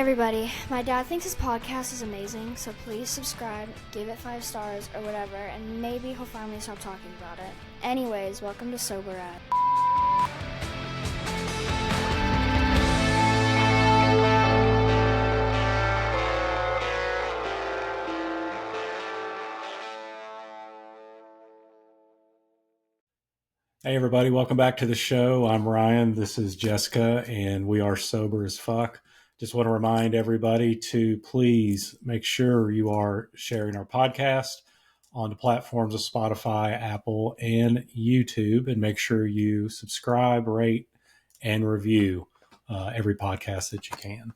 everybody. My dad thinks his podcast is amazing, so please subscribe, give it 5 stars or whatever, and maybe he'll finally stop talking about it. Anyways, welcome to Sober At. Hey everybody, welcome back to the show. I'm Ryan, this is Jessica, and we are sober as fuck. Just want to remind everybody to please make sure you are sharing our podcast on the platforms of Spotify, Apple, and YouTube, and make sure you subscribe, rate, and review every podcast that you can.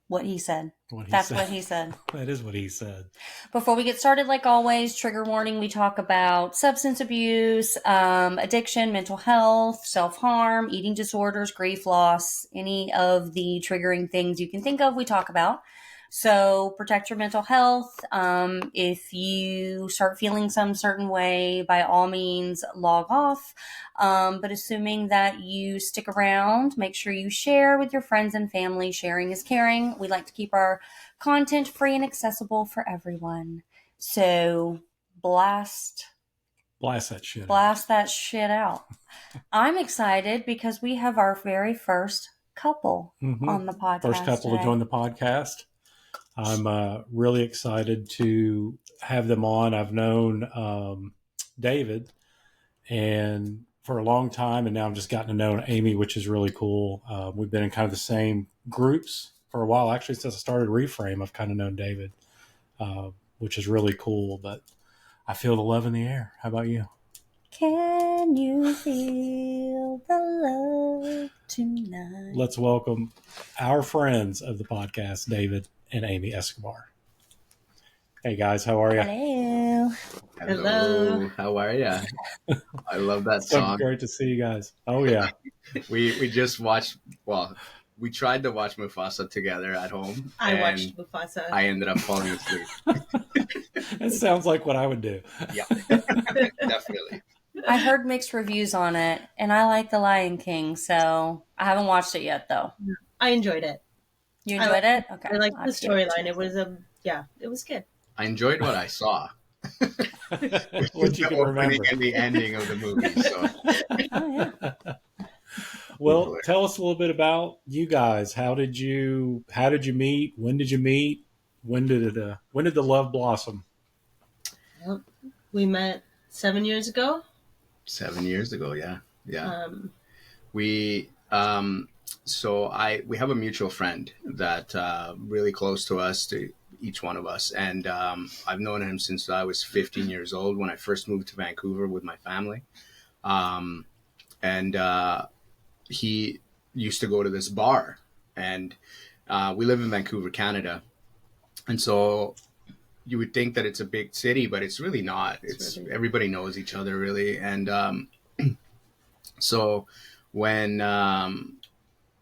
What he said. That's what he said. That is what he said. Before we get started, like always, trigger warning, we talk about substance abuse, addiction, mental health, self-harm, eating disorders, grief, loss, any of the triggering things you can think of, we talk about. So protect your mental health. If you start feeling some certain way, by all means, log off. But assuming that you stick around, make sure you share with your friends and family. Sharing is caring. We like to keep our content free and accessible for everyone. So blast that shit that shit out. I'm excited because we have our very first couple on the podcast. First couple today. to join the podcast. I'm really excited to have them on. I've known David and for a long time, and now I've just gotten to know Aimee, which is really cool. We've been in kind of the same groups for a while. Actually, since I started Reframe, I've kind of known David, which is really cool. But I feel the love in the air. How about you? Can you feel the love tonight? Let's welcome our friends of the podcast, David and Aimee Escobar. Hey guys, how are you? Hello. Hello. How are you? I love that song. So great to see you guys. Oh yeah. we just watched. Well, we tried to watch Mufasa together at home. I watched Mufasa. I ended up falling asleep. That sounds like what I would do. Yeah, definitely. I heard mixed reviews on it, and I like The Lion King, so I haven't watched it yet, though. I enjoyed it. You enjoyed it? Okay. I liked the storyline. It was it was good. I enjoyed what I saw. What you can remember. And the ending of the movie. So. Oh, yeah. Well, tell us a little bit about you guys. How did you meet? When did you meet? When did the love blossom? Well, we met 7 years ago. 7 years ago, yeah. We have a mutual friend that really close to us, to each one of us, and I've known him since I was 15 years old when I first moved to Vancouver with my family, and he used to go to this bar, and we live in Vancouver, Canada, and so you would think that it's a big city, but it's really not. It's really, everybody knows each other really, and so when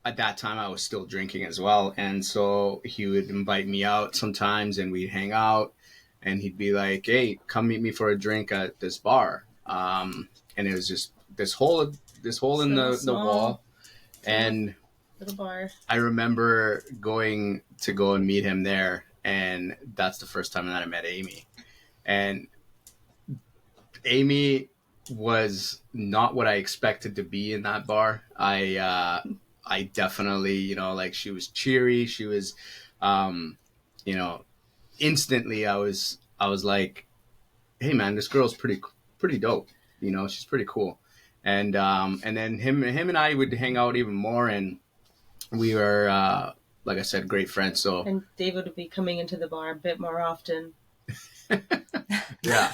at that time I was still drinking as well, and so he would invite me out sometimes, and we'd hang out, and he'd be like, "Hey, come meet me for a drink at this bar," and it was just this hole in the wall, and little bar. I remember going to meet him there, and that's the first time that I met Aimee, and Aimee was not what I expected to be in that bar. I definitely, she was cheery. She was, instantly I was like, hey man, this girl's pretty dope. She's pretty cool. And then him and I would hang out even more, and we were, like I said, great friends. So, and David would be coming into the bar a bit more often. Yeah.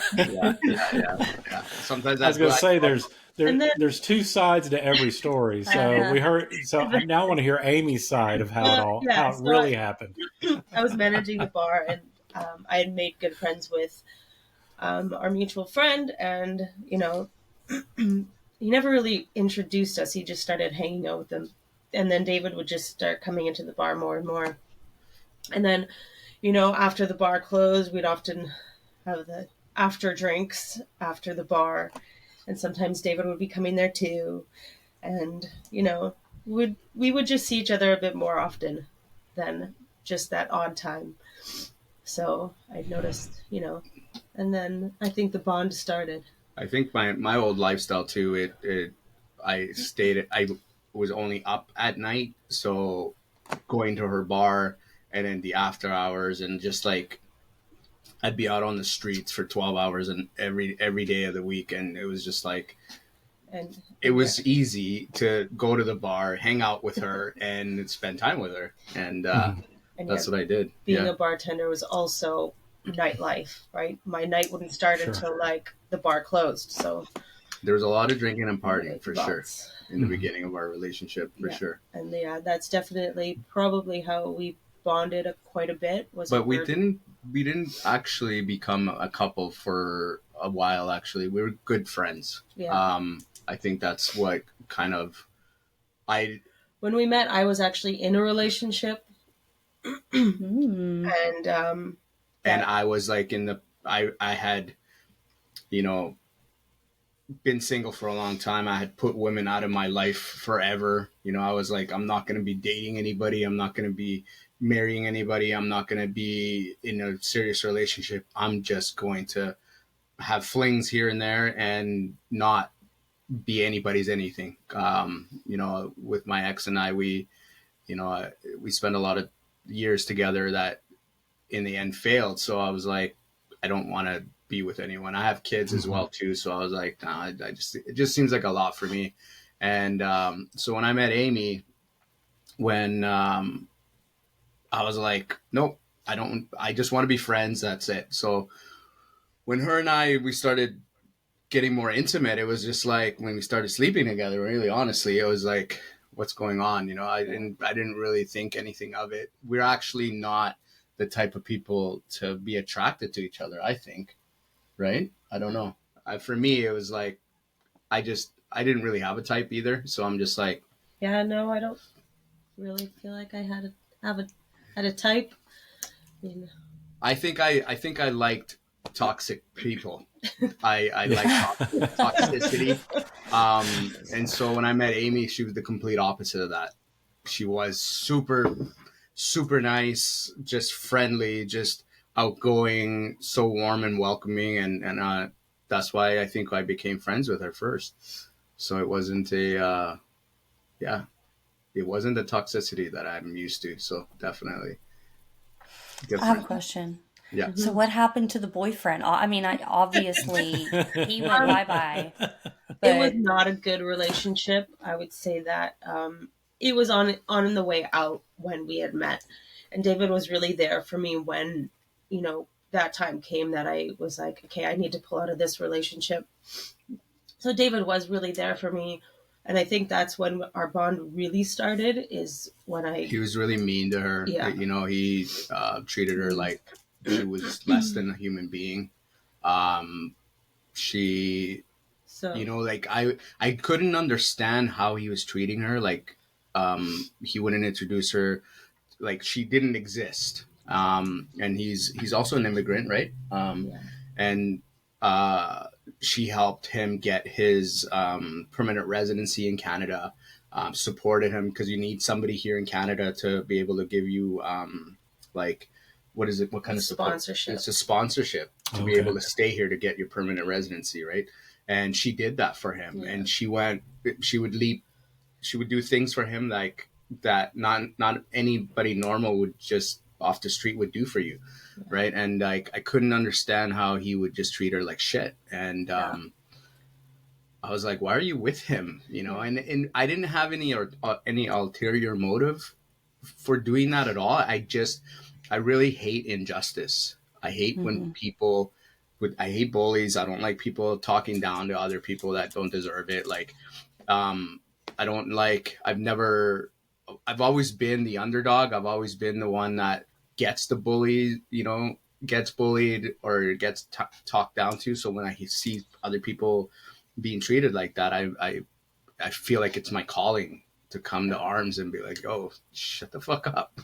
Sometimes I was going to say there's two sides to every story. So we heard. So I now want to hear Aimee's side of how it really happened. I was managing the bar, and I had made good friends with our mutual friend, and he never really introduced us. He just started hanging out with them, and then David would just start coming into the bar more and more, and then after the bar closed, we'd often have the after drinks after the bar, and sometimes David would be coming there too, and we would just see each other a bit more often than just that odd time. So I noticed, and then I think the bond started. I think my old lifestyle too. I was only up at night, so going to her bar and then the after hours and just like I'd be out on the streets for 12 hours and every day of the week, and it was just like And it was easy to go to the bar, hang out with her, and spend time with her, and that's what I did. Being a bartender was also nightlife, right? My night wouldn't start until like the bar closed. So there was a lot of drinking and partying for lots. sure in the beginning of our relationship, for sure. And that's definitely probably how we bonded quite a bit. But we didn't actually become a couple for a while. Actually, we were good friends. Yeah. I think that's what kind of when we met, I was actually in a relationship. And I was like I had, been single for a long time. I had put women out of my life forever. I was like, I'm not going to be dating anybody. I'm not going to be marrying anybody. I'm not going to be in a serious relationship. I'm just going to have flings here and there and not be anybody's anything. With my ex and I, we spent a lot of years together that in the end failed. So I was like, I don't want to be with anyone. I have kids as well too. So I was like, nah, it just seems like a lot for me. And so when I met Aimee, when I was like, nope, I just want to be friends. That's it. So when her and we started getting more intimate, it was just like when we started sleeping together, really honestly, it was like, what's going on? I didn't really think anything of it. We're actually not the type of people to be attracted to each other, I think. Right? I don't know. For me, it was like, I didn't really have a type either. So I'm just like, yeah, no, I don't really feel like I had a type. I think I liked toxic people. I like toxicity. And so when I met Aimee, she was the complete opposite of that. She was super, super nice, just friendly, just outgoing, so warm and welcoming. And that's why I think I became friends with her first. So it wasn't it wasn't the toxicity that I'm used to. So definitely different. I have a question. Yeah. So what happened to the boyfriend? I mean, obviously he went bye-bye. It was not a good relationship. I would say that it was on the way out when we had met. And David was really there for me when, that time came that I was like, okay, I need to pull out of this relationship. So David was really there for me. And I think that's when our bond really started, is when he was really mean to her. Yeah. He treated her like she was less than a human being. She, like I couldn't understand how he was treating her. Like, he wouldn't introduce her, like she didn't exist. And he's also an immigrant, right? And she helped him get his permanent residency in Canada, supported him because you need somebody here in Canada to be able to give you what is it? What kind of support? Sponsorship. It's a sponsorship to be able to stay here to get your permanent residency, right? And she did that for him. Yeah. And she would do things for him like that not anybody normal would just off the street would do for you, right? And like I couldn't understand how he would just treat her like shit. And I was like, why are you with him? And I didn't have any ulterior motive for doing that at all. I really hate injustice. I hate when people I hate bullies. I don't like people talking down to other people that don't deserve it. Like, I don't like, I've always been the underdog. I've always been the one that gets the bully, gets bullied or gets talked down to. So when I see other people being treated like that, I feel like it's my calling to come to arms and be like, oh, shut the fuck up.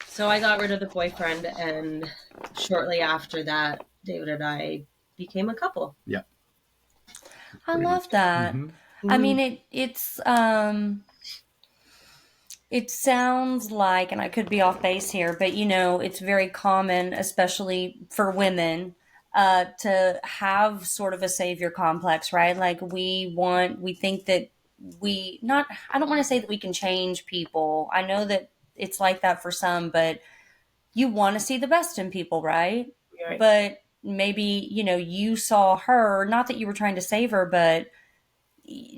So I got rid of the boyfriend, and shortly after that, David and I became a couple. Yeah. I love that. I mean, it sounds like, and I could be off base here, but it's very common, especially for women, to have sort of a savior complex, right? Like we think that I don't want to say that we can change people. I know that it's like that for some, but you want to see the best in people, right? Right. But maybe, you saw her, not that you were trying to save her, but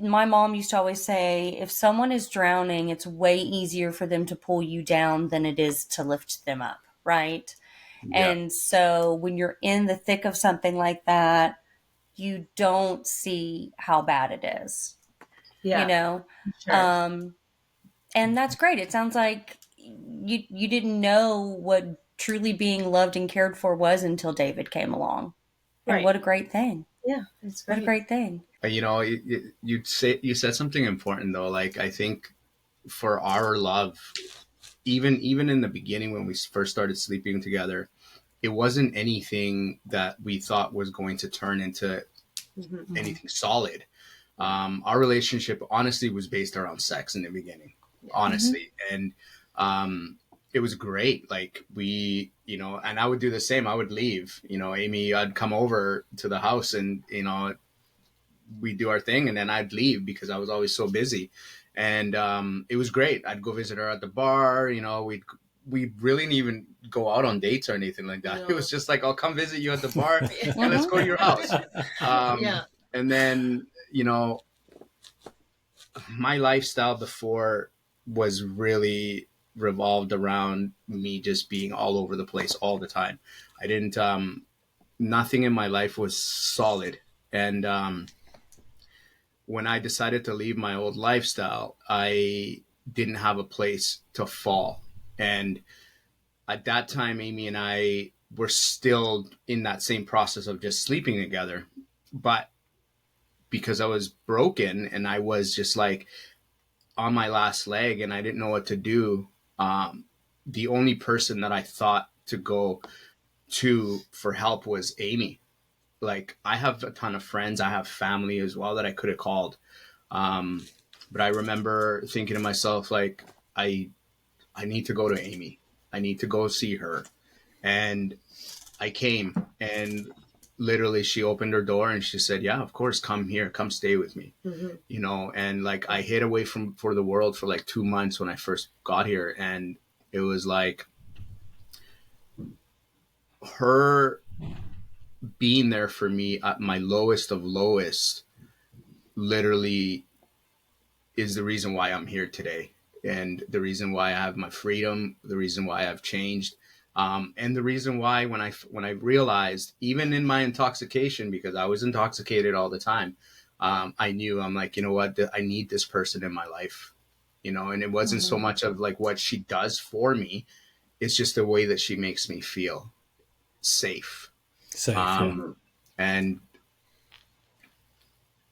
my mom used to always say, if someone is drowning, it's way easier for them to pull you down than it is to lift them up, right? Yeah. And so when you're in the thick of something like that, you don't see how bad it is. Yeah. Sure. And that's great. It sounds like you didn't know what truly being loved and cared for was until David came along. And Right. what a great thing. Yeah, it's great. What a great thing. You said something important though. Like I think for our love, even in the beginning when we first started sleeping together, it wasn't anything that we thought was going to turn into anything solid. Our relationship honestly was based around sex in the beginning, honestly. And it was great. Like we, and I would do the same. I would leave, Aimee, I'd come over to the house and, we'd do our thing and then I'd leave because I was always so busy. And it was great. I'd go visit her at the bar, we really didn't even go out on dates or anything like that. No. It was just like, I'll come visit you at the bar and let's go to your house. And then, my lifestyle before was really revolved around me just being all over the place all the time. I didn't, nothing in my life was solid. And when I decided to leave my old lifestyle, I didn't have a place to fall. And at that time, Aimee and I were still in that same process of just sleeping together. But because I was broken and I was just like on my last leg and I didn't know what to do, the only person that I thought to go to for help was Aimee. Like I have a ton of friends, I have family as well that I could have called. But I remember thinking to myself, like, I need to go to Aimee. I need to go see her. And I came and literally she opened her door and she said, yeah, of course, come here, come stay with me. And like I hid away for the world for like 2 months when I first got here. And it was like her being there for me at my lowest of lowest literally is the reason why I'm here today. And the reason why I have my freedom, the reason why I've changed. And the reason why when I realized, even in my intoxication, because I was intoxicated all the time, I knew, I'm like, you know what, I need this person in my life, and it wasn't so much of like what she does for me. It's just the way that she makes me feel safe. And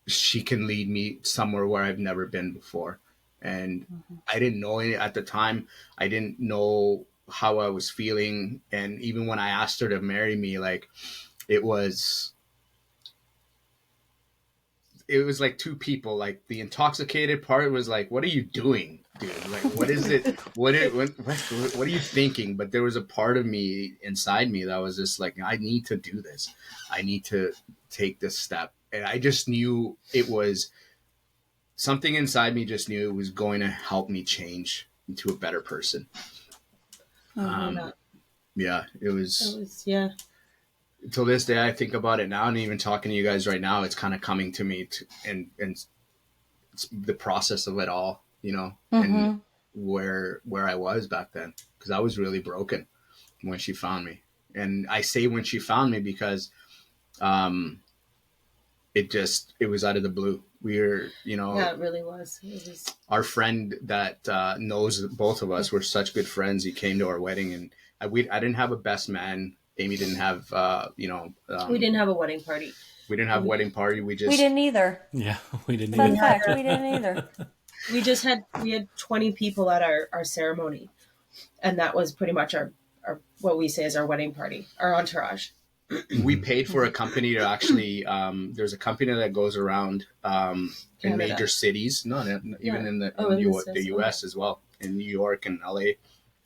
she can lead me somewhere where I've never been before. And I didn't know it at the time. I didn't know how I was feeling. And even when I asked her to marry me, like it was like two people. Like the intoxicated part was like, what are you doing, dude? Like, what is it? What are you thinking? But there was a part of me inside me that was just like, I need to do this. I need to take this step. And I just knew it was something inside me, just knew it was going to help me change into a better person. Yeah, it was. Yeah. Till this day, I think about it now, and even talking to you guys right now, it's kind of coming to me, and it's the process of it all, and where I was back then, because I was really broken when she found me. And I say when she found me because it was out of the blue. We were, yeah, it really was. It was our friend that knows both of us. We're such good friends. He came to our wedding, and I didn't have a best man. Aimee didn't have, we didn't have a wedding party. We didn't have a wedding party. We didn't either. Yeah, we didn't Fun either. fact, we didn't either. We had 20 people at our ceremony, and that was pretty much our what we say is our wedding party, our entourage. we paid for a company to actually, there's a company that goes around in major cities, even in the US as well, in New York and LA.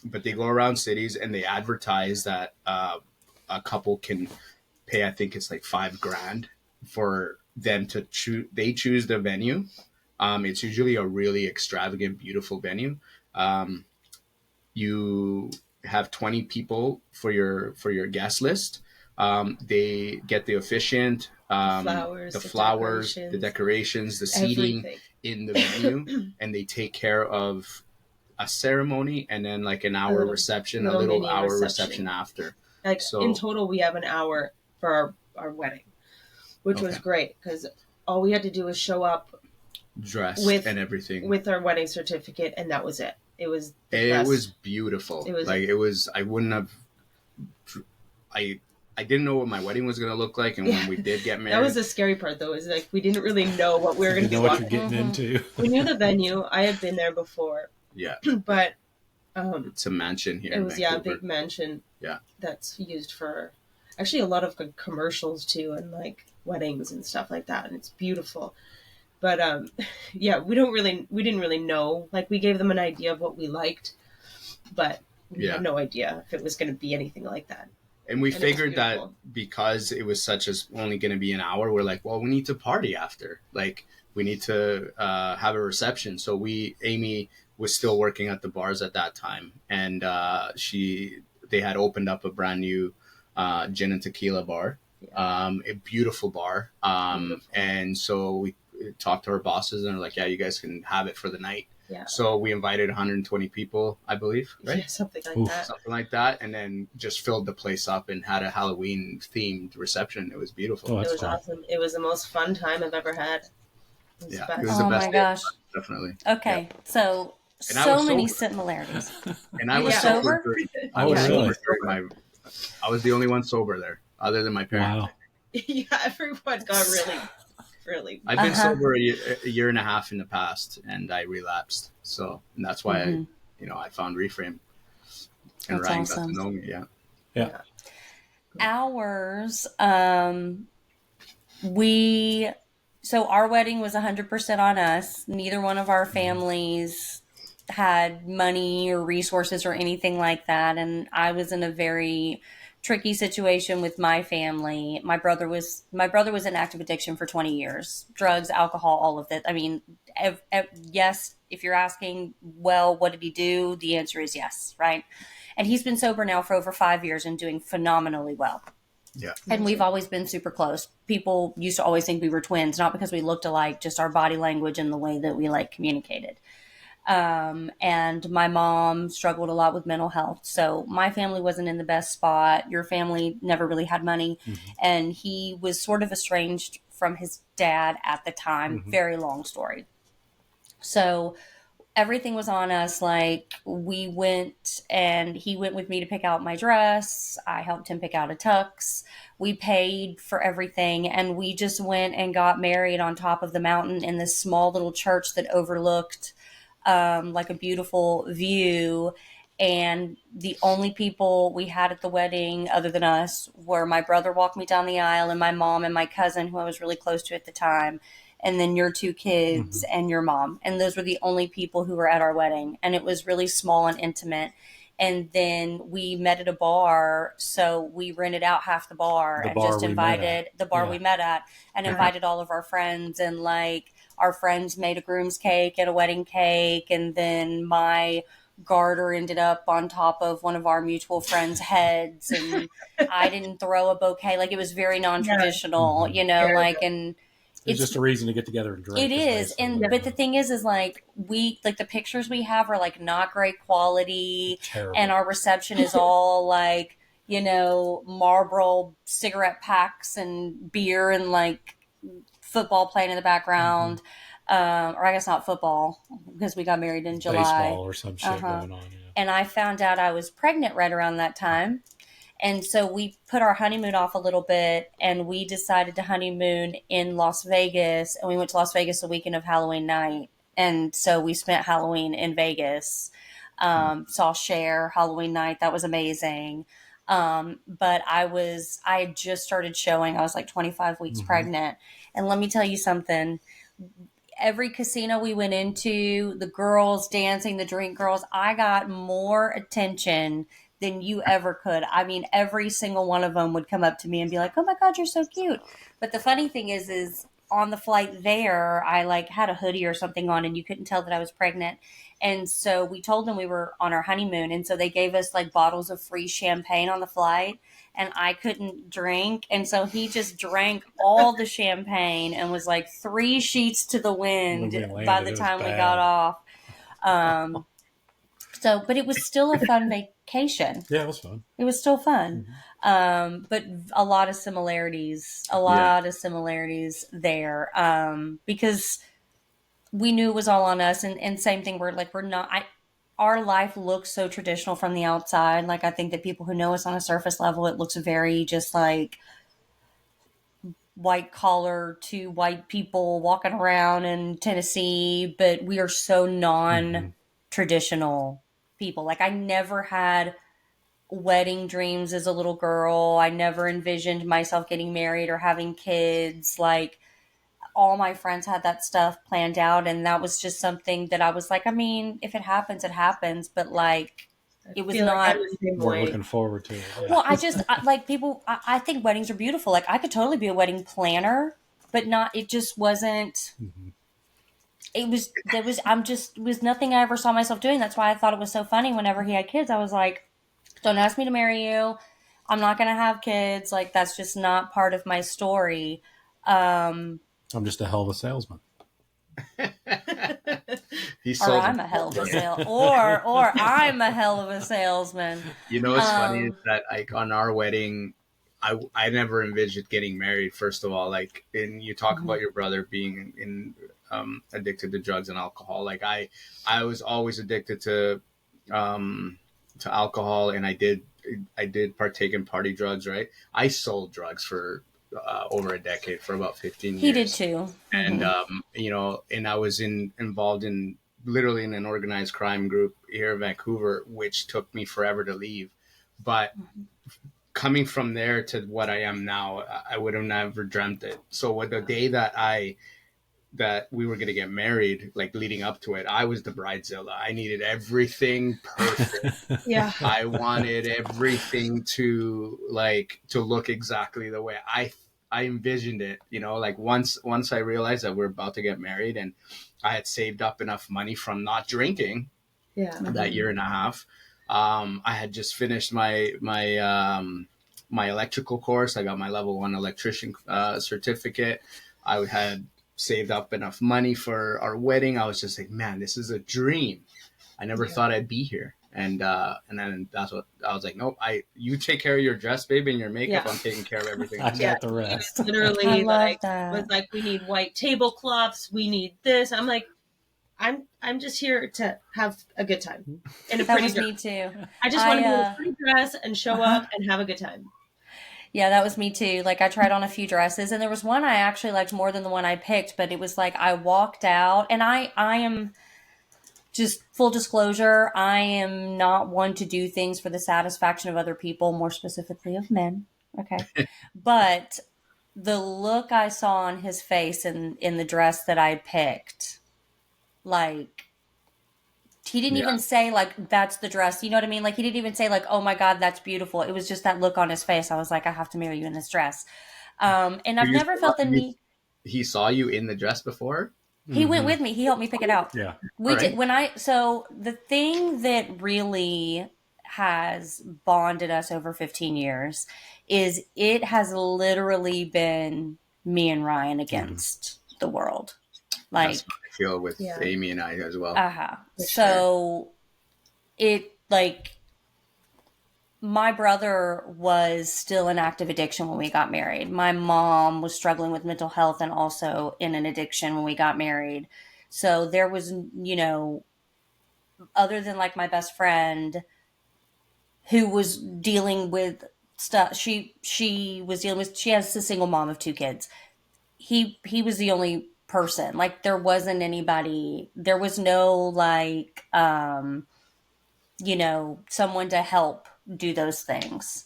But they go around cities and they advertise that a couple can pay, I think it's like $5,000 for them to choose. They choose the venue. It's usually a really extravagant, beautiful venue. You have 20 people for your guest list. They get the officiant, the flowers, the decorations, the seating in the venue, and they take care of a ceremony and then like an hour reception, a little hour reception after. Like in total, we have an hour for our wedding, which was great because all we had to do was show up, dressed and everything, with our wedding certificate, and that was it. It was beautiful. I wouldn't have. I didn't know what my wedding was going to look like, and when we did get married, that was the scary part. Though, is like we didn't really know what we were going to be. What you're getting into. We knew the venue. I had been there before. Yeah, but it's a mansion here. It was a big mansion. Yeah, that's used for actually a lot of good commercials too, and like weddings and stuff like that, and it's beautiful. But we didn't really know. Like we gave them an idea of what we liked, but we had no idea if it was going to be anything like that. And we figured that because it was only going to be an hour, we're like, well, we need to party after. Like we need to have a reception. So Aimee was still working at the bars at that time, and they had opened up a brand new gin and tequila bar, a beautiful bar, and so we talked to our bosses and they're like, yeah, you guys can have it for the night. Yeah. So we invited 120 people, I believe, right? Yeah, something like that. And then just filled the place up and had a Halloween themed reception. It was beautiful. It was awesome. It was the most fun time I've ever had. It was the best. My gosh. Definitely. Okay. Yeah. So many similarities. And I was sober. I was the only one sober there, other than my parents. Wow. Yeah, everyone got really. I've been sober a year and a half in the past, and I relapsed. So and that's why I found Reframe, and Ryan got to know me. Yeah. Ours, so our wedding was 100% on us. Neither one of our families had money or resources or anything like that, and I was in a very tricky situation with my family. My brother was in active addiction for 20 years, drugs, alcohol, all of that. I mean, yes, if you're asking, well, what did he do? The answer is yes, right? And he's been sober now for over 5 years and doing phenomenally well. Yeah. And we've always been super close. People used to always think we were twins, not because we looked alike, just our body language and the way that we communicated. And my mom struggled a lot with mental health. So my family wasn't in the best spot. Your family never really had money. Mm-hmm. And he was sort of estranged from his dad at the time. Mm-hmm. Very long story. So everything was on us. Like we went and he went with me to pick out my dress. I helped him pick out a tux. We paid for everything. And we just went and got married on top of the mountain in this small little church that overlooked like a beautiful view. And the only people we had at the wedding other than us were my brother walked me down the aisle and my mom and my cousin, who I was really close to at the time, and then your two kids and your mom. And those were the only people who were at our wedding. And it was really small and intimate. And then we met at a bar. So we rented out half the bar and just invited the bar we met at and invited all of our friends. And our friends made a groom's cake and a wedding cake. And then my garter ended up on top of one of our mutual friends' heads. And I didn't throw a bouquet. It was very non-traditional, and it's just a reason to get together and drink. It is. But the thing is we, the pictures we have are not great quality. Terrible. And our reception is all Marlboro cigarette packs and beer and football playing in the background. Or I guess not football because we got married in July. Baseball or some shit going on. Yeah. And I found out I was pregnant right around that time. And so we put our honeymoon off a little bit and we decided to honeymoon in Las Vegas. And we went to Las Vegas the weekend of Halloween night. And so we spent Halloween in Vegas, saw Cher Halloween night. That was amazing. But I had just started showing. I was like 25 weeks pregnant. And let me tell you something. Every casino we went into, the girls dancing, the drink girls, I got more attention than you ever could. I mean, every single one of them would come up to me and be like, "Oh my God, you're so cute." But the funny thing is on the flight there, I like had a hoodie or something on and you couldn't tell that I was pregnant. And so we told them we were on our honeymoon. And so they gave us like bottles of free champagne on the flight, and I couldn't drink. And so he just drank all the champagne and was like 3 sheets to the wind by the time we got off. But it was still a fun vacation. Yeah, it was fun. It was still fun. But a lot of similarities there. Because we knew it was all on us, and same thing, our life looks so traditional from the outside. Like, I think that people who know us on a surface level, it looks very just like white collar, 2 white people walking around in Tennessee, but we are so non-traditional people. Like, I never had wedding dreams as a little girl. I never envisioned myself getting married or having kids. Like, all my friends had that stuff planned out, and that was just something that I was like, I mean, if it happens, it happens, but like, it was not. We're looking forward to it. Yeah. Well, I think weddings are beautiful. Like, I could totally be a wedding planner, but it just wasn't. It was nothing I ever saw myself doing. That's why I thought it was so funny whenever he had kids. I was like, don't ask me to marry you. I'm not going to have kids. Like, that's just not part of my story. I'm just a hell of a salesman. I'm a hell of a salesman. Or I'm a hell of a salesman. You know what's funny is that, like, on our wedding, I never envisioned getting married, first of all. Like, and you talk about your brother being addicted to drugs and alcohol. Like, I was always addicted to alcohol, and I did partake in party drugs, right? I sold drugs for over a decade, for about 15 years. He did too. And, and I was involved in literally in an organized crime group here in Vancouver, which took me forever to leave. But coming from there to what I am now, I would have never dreamt it. So with the day that we were going to get married, like leading up to it, I was the bridezilla. I needed everything perfect. Yeah. I wanted everything to look exactly the way I envisioned it, like once I realized that we're about to get married and I had saved up enough money from not drinking that year and a half. I had just finished my electrical course. I got my level 1 electrician certificate. I had saved up enough money for our wedding. I was just like, man, this is a dream. I never thought I'd be here. And then that's what I was like, nope, you take care of your dress, baby, and your makeup. Yeah. I'm taking care of everything. I got the rest. Literally, was like, we need white tablecloths. We need this. I'm like, I'm just here to have a good time. And that was me too. I just want to wear a pretty dress and show up and have a good time. Yeah, that was me too. Like, I tried on a few dresses, and there was one I actually liked more than the one I picked, but it was like, I walked out, and I am just full disclosure, I am not one to do things for the satisfaction of other people, more specifically of men. Okay. But the look I saw on his face in the dress that I picked, like, he didn't even say, like, that's the dress. You know what I mean? Like, he didn't even say, like, oh my God, that's beautiful. It was just that look on his face. I was like, I have to marry you in this dress. And I've never felt the need. He saw you in the dress before? He went with me. He helped me pick it out. Yeah. We did. So the thing that really has bonded us over 15 years is it has literally been me and Ryan against the world. Like, that's how I feel with Aimee and I as well. So it, like, my brother was still in active addiction when we got married. My mom was struggling with mental health and also in an addiction when we got married. So there was, other than like my best friend who was dealing with stuff, she has a single mom of 2 kids. He was the only person. Like, there wasn't anybody, there was no like, someone to help do those things.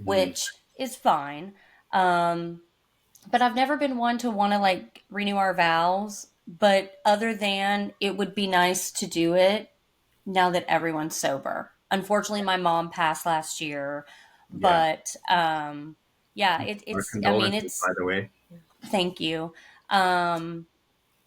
which is fine. But I've never been one to want to like renew our vows. But other than it would be nice to do it now that everyone's sober. Unfortunately, my mom passed last year, Yeah. but yeah, Our it's. I mean, condolences, it's. by the way. Thank you. Um,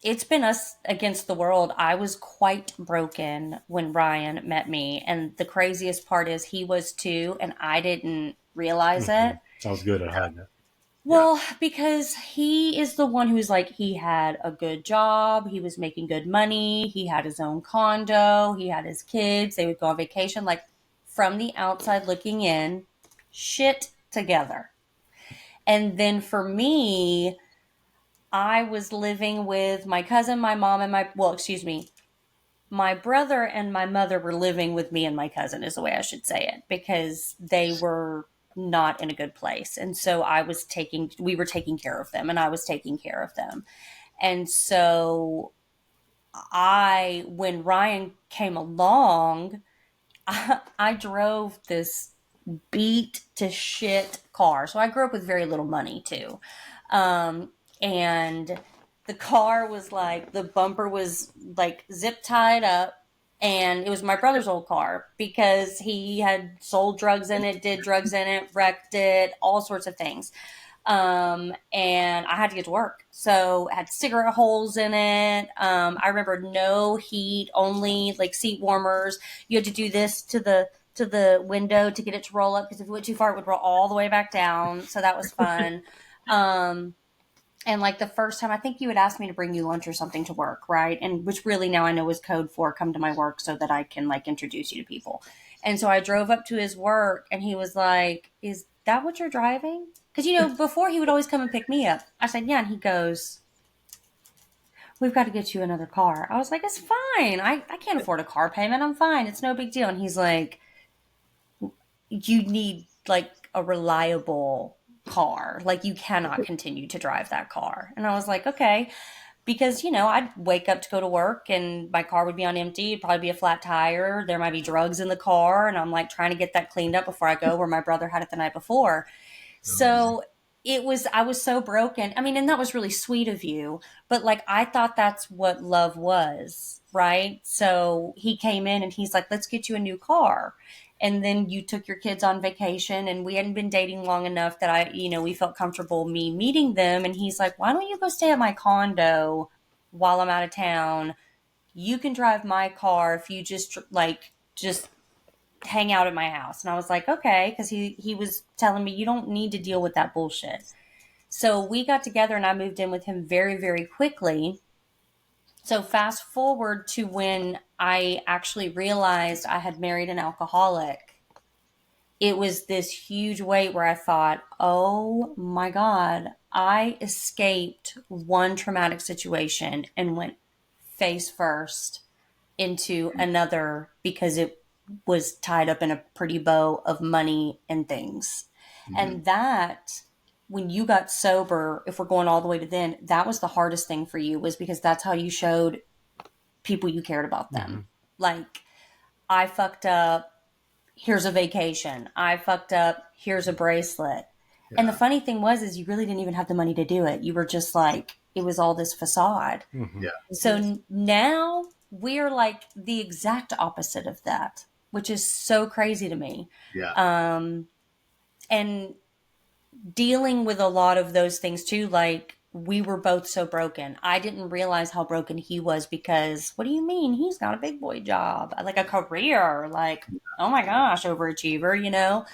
it's been us against the world. I was quite broken when Ryan met me, and the craziest part is he was too, and I didn't realize it. I was good at hiding it. Well, because he is the one who's like, he had a good job, he was making good money, he had his own condo, he had his kids, they would go on vacation. Like, from the outside looking in, shit together. And then for me, I was living with my cousin, my mom, and my brother and my mother were living with me and my cousin, is the way I should say it, because they were not in a good place. And so we were taking care of them and I was taking care of them. And so when Ryan came along, I drove this beat to shit car. So I grew up with very little money too. And the car was like, the bumper was like zip tied up. And it was my brother's old car because he had sold drugs in it, did drugs in it, wrecked it, all sorts of things. And I had to get to work. So it had cigarette holes in it. I remember no heat, only like seat warmers. You had to do this to the window to get it to roll up, because if it went too far, it would roll all the way back down. So that was fun. And like the first time, I think you had asked me to bring you lunch or something to work, right? And which really now I know is code for come to my work so that I can like introduce you to people. And so I drove up to his work and he was like, "Is that what you're driving?" Because, before he would always come and pick me up. I said, "Yeah." And he goes, "We've got to get you another car." I was like, "It's fine. I can't afford a car payment. I'm fine. It's no big deal." And he's like, "You need like a reliable car. Like, you cannot continue to drive that car." And I was like, "Okay." Because, I'd wake up to go to work and my car would be on empty. It'd probably be a flat tire. There might be drugs in the car. And I'm like trying to get that cleaned up before I go, where my brother had it the night before. So I was so broken. I mean, and that was really sweet of you, but like, I thought that's what love was, right? So he came in and he's like, "Let's get you a new car." And then you took your kids on vacation and we hadn't been dating long enough that we felt comfortable me meeting them. And he's like, "Why don't you go stay at my condo while I'm out of town? You can drive my car if you just hang out at my house." And I was like, "Okay." Because he was telling me, "You don't need to deal with that bullshit." So we got together and I moved in with him very, very quickly. So fast forward to when I actually realized I had married an alcoholic. It was this huge weight where I thought, "Oh my God, I escaped one traumatic situation and went face first into another because it was tied up in a pretty bow of money and things." And that, when you got sober, if we're going all the way to then, that was the hardest thing for you, was because that's how you showed people you cared about them. Like, I fucked up, here's a vacation. I fucked up, here's a bracelet. Yeah. And the funny thing is you really didn't even have the money to do it. You were just like, it was all this facade. Yeah. So now we're like the exact opposite of that, which is so crazy to me. Yeah. And dealing with a lot of those things too, like, we were both so broken. I didn't realize how broken he was, because what do you mean? He's got a big boy job, like a career, like, oh my gosh, overachiever,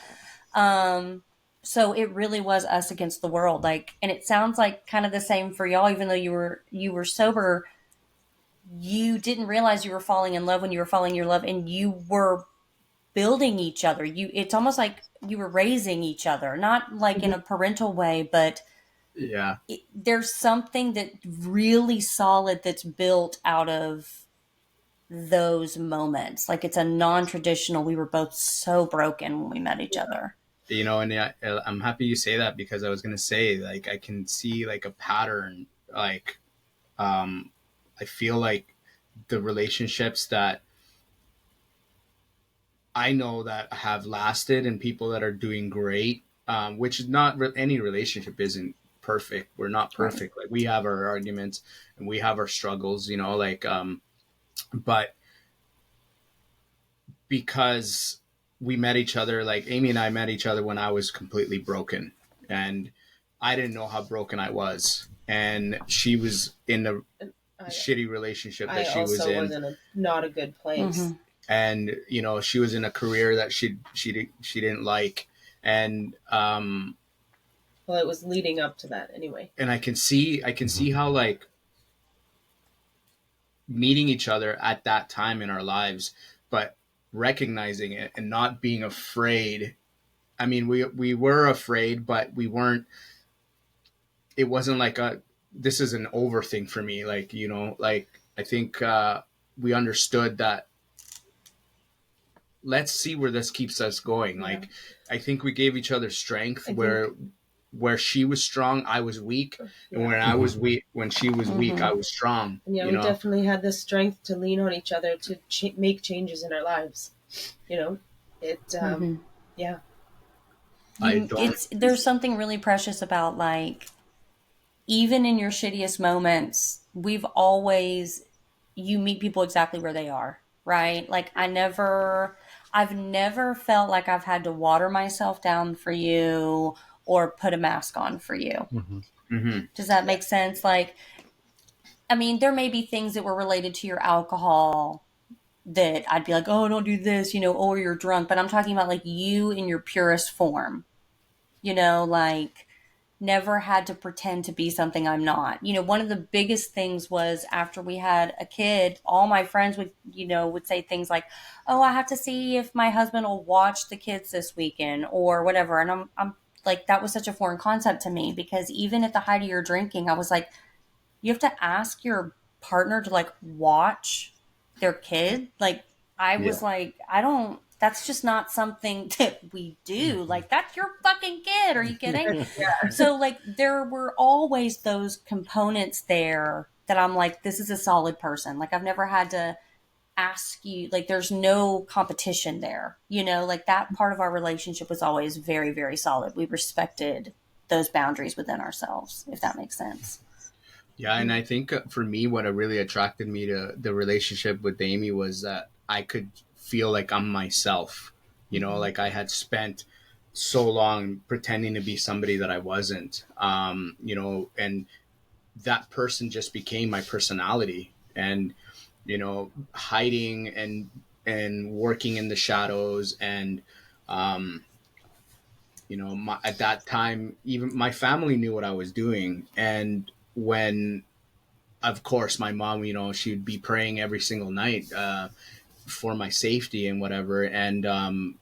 So it really was us against the world. Like, and it sounds like kind of the same for y'all, even though you were sober, you didn't realize you were falling in love when you were falling in love, and you were building each other. It's almost like you were raising each other, not like in a parental way, but yeah, there's something that really solid that's built out of those moments. Like, it's a non-traditional, we were both so broken when we met each other. And I'm happy you say that, because I was going to say, like, I can see like a pattern. Like, I feel like the relationships that I know that have lasted and people that are doing great which is not any relationship isn't perfect. We're not perfect. Like we have our arguments and we have our struggles, you know, like, but because we met each other, like Aimee and I met each other when I was completely broken, and I didn't know how broken I was. And she was in the shitty relationship that she was in. Was in not a good place. Mm-hmm. And, you know, she was in a career that she didn't like. And, well, it was leading up to that anyway. And I can see how, like, meeting each other at that time in our lives, but recognizing it and not being afraid. I mean, we were afraid, but we weren't, it wasn't like this is an over thing for me. Like, you know, like, I think, we understood that let's see where this keeps us going. Yeah. Like, I think we gave each other strength where she was strong, I was weak. Yeah. And when I was weak, when she was weak, I was strong. Yeah, we definitely had the strength to lean on each other to make changes in our lives. You know, yeah. There's something really precious about, like, even in your shittiest moments, you meet people exactly where they are, right? Like, I've never felt like I've had to water myself down for you or put a mask on for you. Mm-hmm. Mm-hmm. Does that make sense? Like, I mean, there may be things that were related to your alcohol that I'd be like, oh, don't do this, you know, or you're drunk. But I'm talking about, like, you in your purest form, you know, like, never had to pretend to be something I'm not. You know, one of the biggest things was after we had a kid, all my friends would say things like, oh, I have to see if my husband will watch the kids this weekend or whatever. And I'm like, that was such a foreign concept to me, because even at the height of your drinking, I was like, you have to ask your partner to, like, watch their kid. Like, I was like, that's just not something that we do. Like, that's your fucking kid. Are you kidding? Yeah. So, like, there were always those components there that I'm like, this is a solid person. Like, I've never had to ask you, like, there's no competition there. You know, like, that part of our relationship was always very, very solid. We respected those boundaries within ourselves, if that makes sense. Yeah. And I think for me, what really attracted me to the relationship with Aimee was that I could feel like I'm myself, you know, like I had spent so long pretending to be somebody that I wasn't, you know, and that person just became my personality. And, you know, hiding and working in the shadows. And, you know, at that time, even my family knew what I was doing. And when, of course, my mom, you know, she'd be praying every single night, for my safety and whatever. And,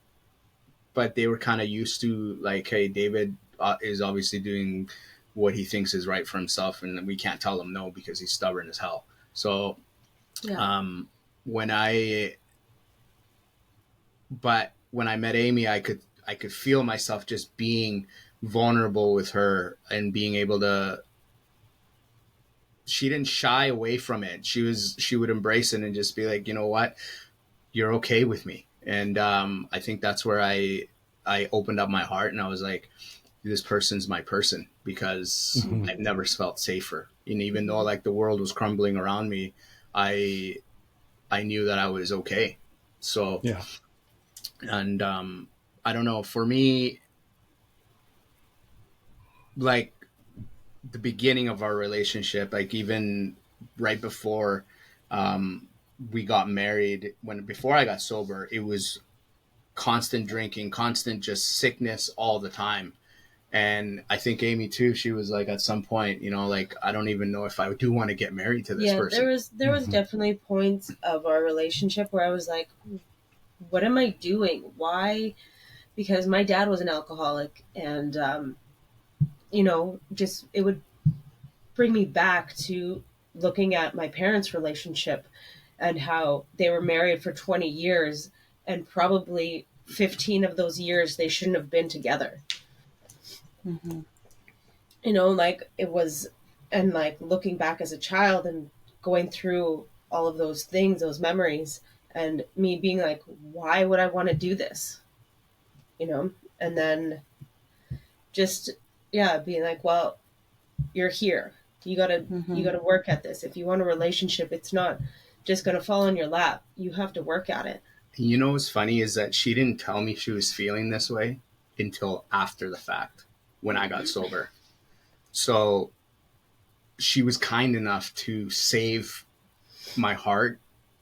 but they were kind of used to, like, hey, David is obviously doing what he thinks is right for himself, and we can't tell him no because he's stubborn as hell. So, when I met Aimee, I could feel myself just being vulnerable with her and being able to, she didn't shy away from it. She would embrace it and just be like, you know what, you're okay with me. And I think that's where I opened up my heart, and I was like, this person's my person, because I've never felt safer. And even though, like, the world was crumbling around me, I knew that I was okay. So, yeah. And I don't know, for me, like, the beginning of our relationship, like, even right before we got married, before I got sober, it was constant drinking, constant just sickness all the time. And I think Aimee too, she was like, at some point, you know, like, I don't even know if I do want to get married to this person. There was definitely points of our relationship where I was like, what am I doing? Why? Because my dad was an alcoholic, and you know, just, it would bring me back to looking at my parents' relationship and how they were married for 20 years, and probably 15 of those years they shouldn't have been together. Mm-hmm. You know, like, it was, and like, looking back as a child and going through all of those things, those memories, and me being like, why would I want to do this? You know, and then just, yeah, being like, well, you're here. You gotta work at this. If you want a relationship, it's not just gonna fall in your lap. You have to work at it. You know what's funny is that she didn't tell me she was feeling this way until after the fact, when I got sober. So she was kind enough to save my heart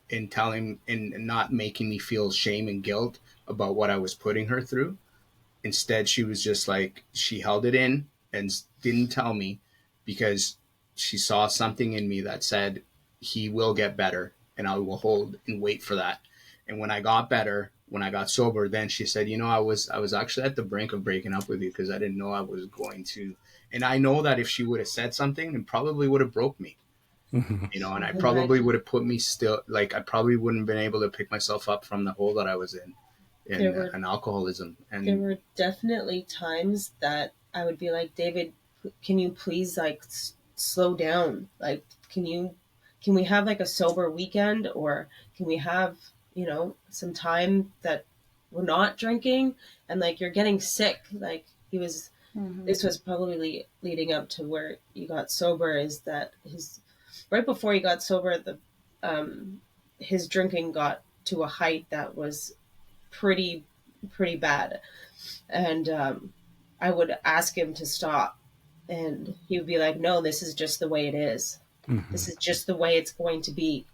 in telling and not making me feel shame and guilt about what I was putting her through. Instead, she was just like, she held it in and didn't tell me because she saw something in me that said, he will get better and I will hold and wait for that. And when I got better, when I got sober, then she said, you know, I was actually at the brink of breaking up with you because I didn't know I was going to. And I know that if she would have said something, it probably would have broke me, you know, and I probably would have put me still, like, I probably wouldn't have been able to pick myself up from the hole that I was in alcoholism. And there were definitely times that I would be like, David, can you please like slow down? Like, can we have like a sober weekend, or can we have, you know, some time that we're not drinking? And like, you're getting sick. Like, he was, this was probably leading up to where you got sober, is that right before he got sober, his drinking got to a height that was pretty bad. And I would ask him to stop, and he would be like, no, this is just the way it is. This is just the way it's going to be.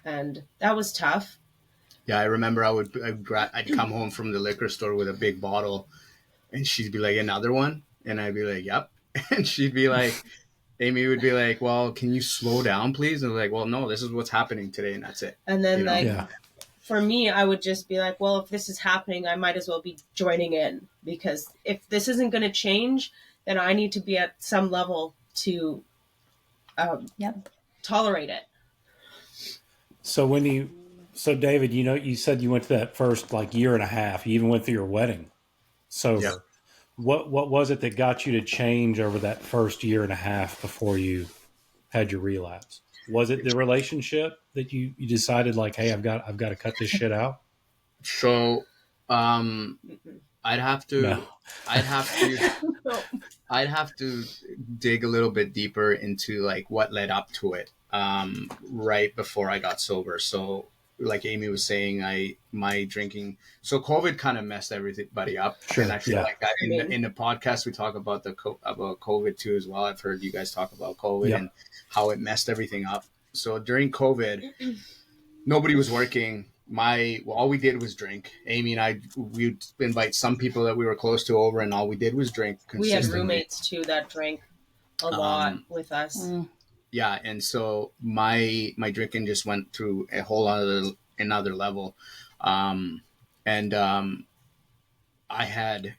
And that was tough. Yeah, I remember I'd come home from the liquor store with a big bottle, and she'd be like, another one? And I'd be like, yep. And she'd be like, Aimee would be like, well, can you slow down, please? And I'm like, well, no, this is what's happening today, and that's it. And then, you know? like, for me, I would just be like, well, if this is happening, I might as well be joining in, because if this isn't going to change, then I need to be at some level to tolerate it. So David, you know, you said you went to that first like year and a half. You even went through your wedding sober. Yeah. What was it that got you to change over that first year and a half before you had your relapse? Was it the relationship that you decided like, hey, I've got to cut this shit out? So, I'd have to dig a little bit deeper into like what led up to it. Right before I got sober. So, like Aimee was saying, my drinking. So COVID kind of messed everybody up. Sure. And I feel like that in the podcast we talk about about COVID too as well. I've heard you guys talk about COVID and how it messed everything up. So during COVID, nobody was working. All we did was drink. Aimee and I, we'd invite some people that we were close to over, and all we did was drink consistently. We had roommates too that drank a lot with us. Yeah, and so my drinking just went through a whole another level, and I had,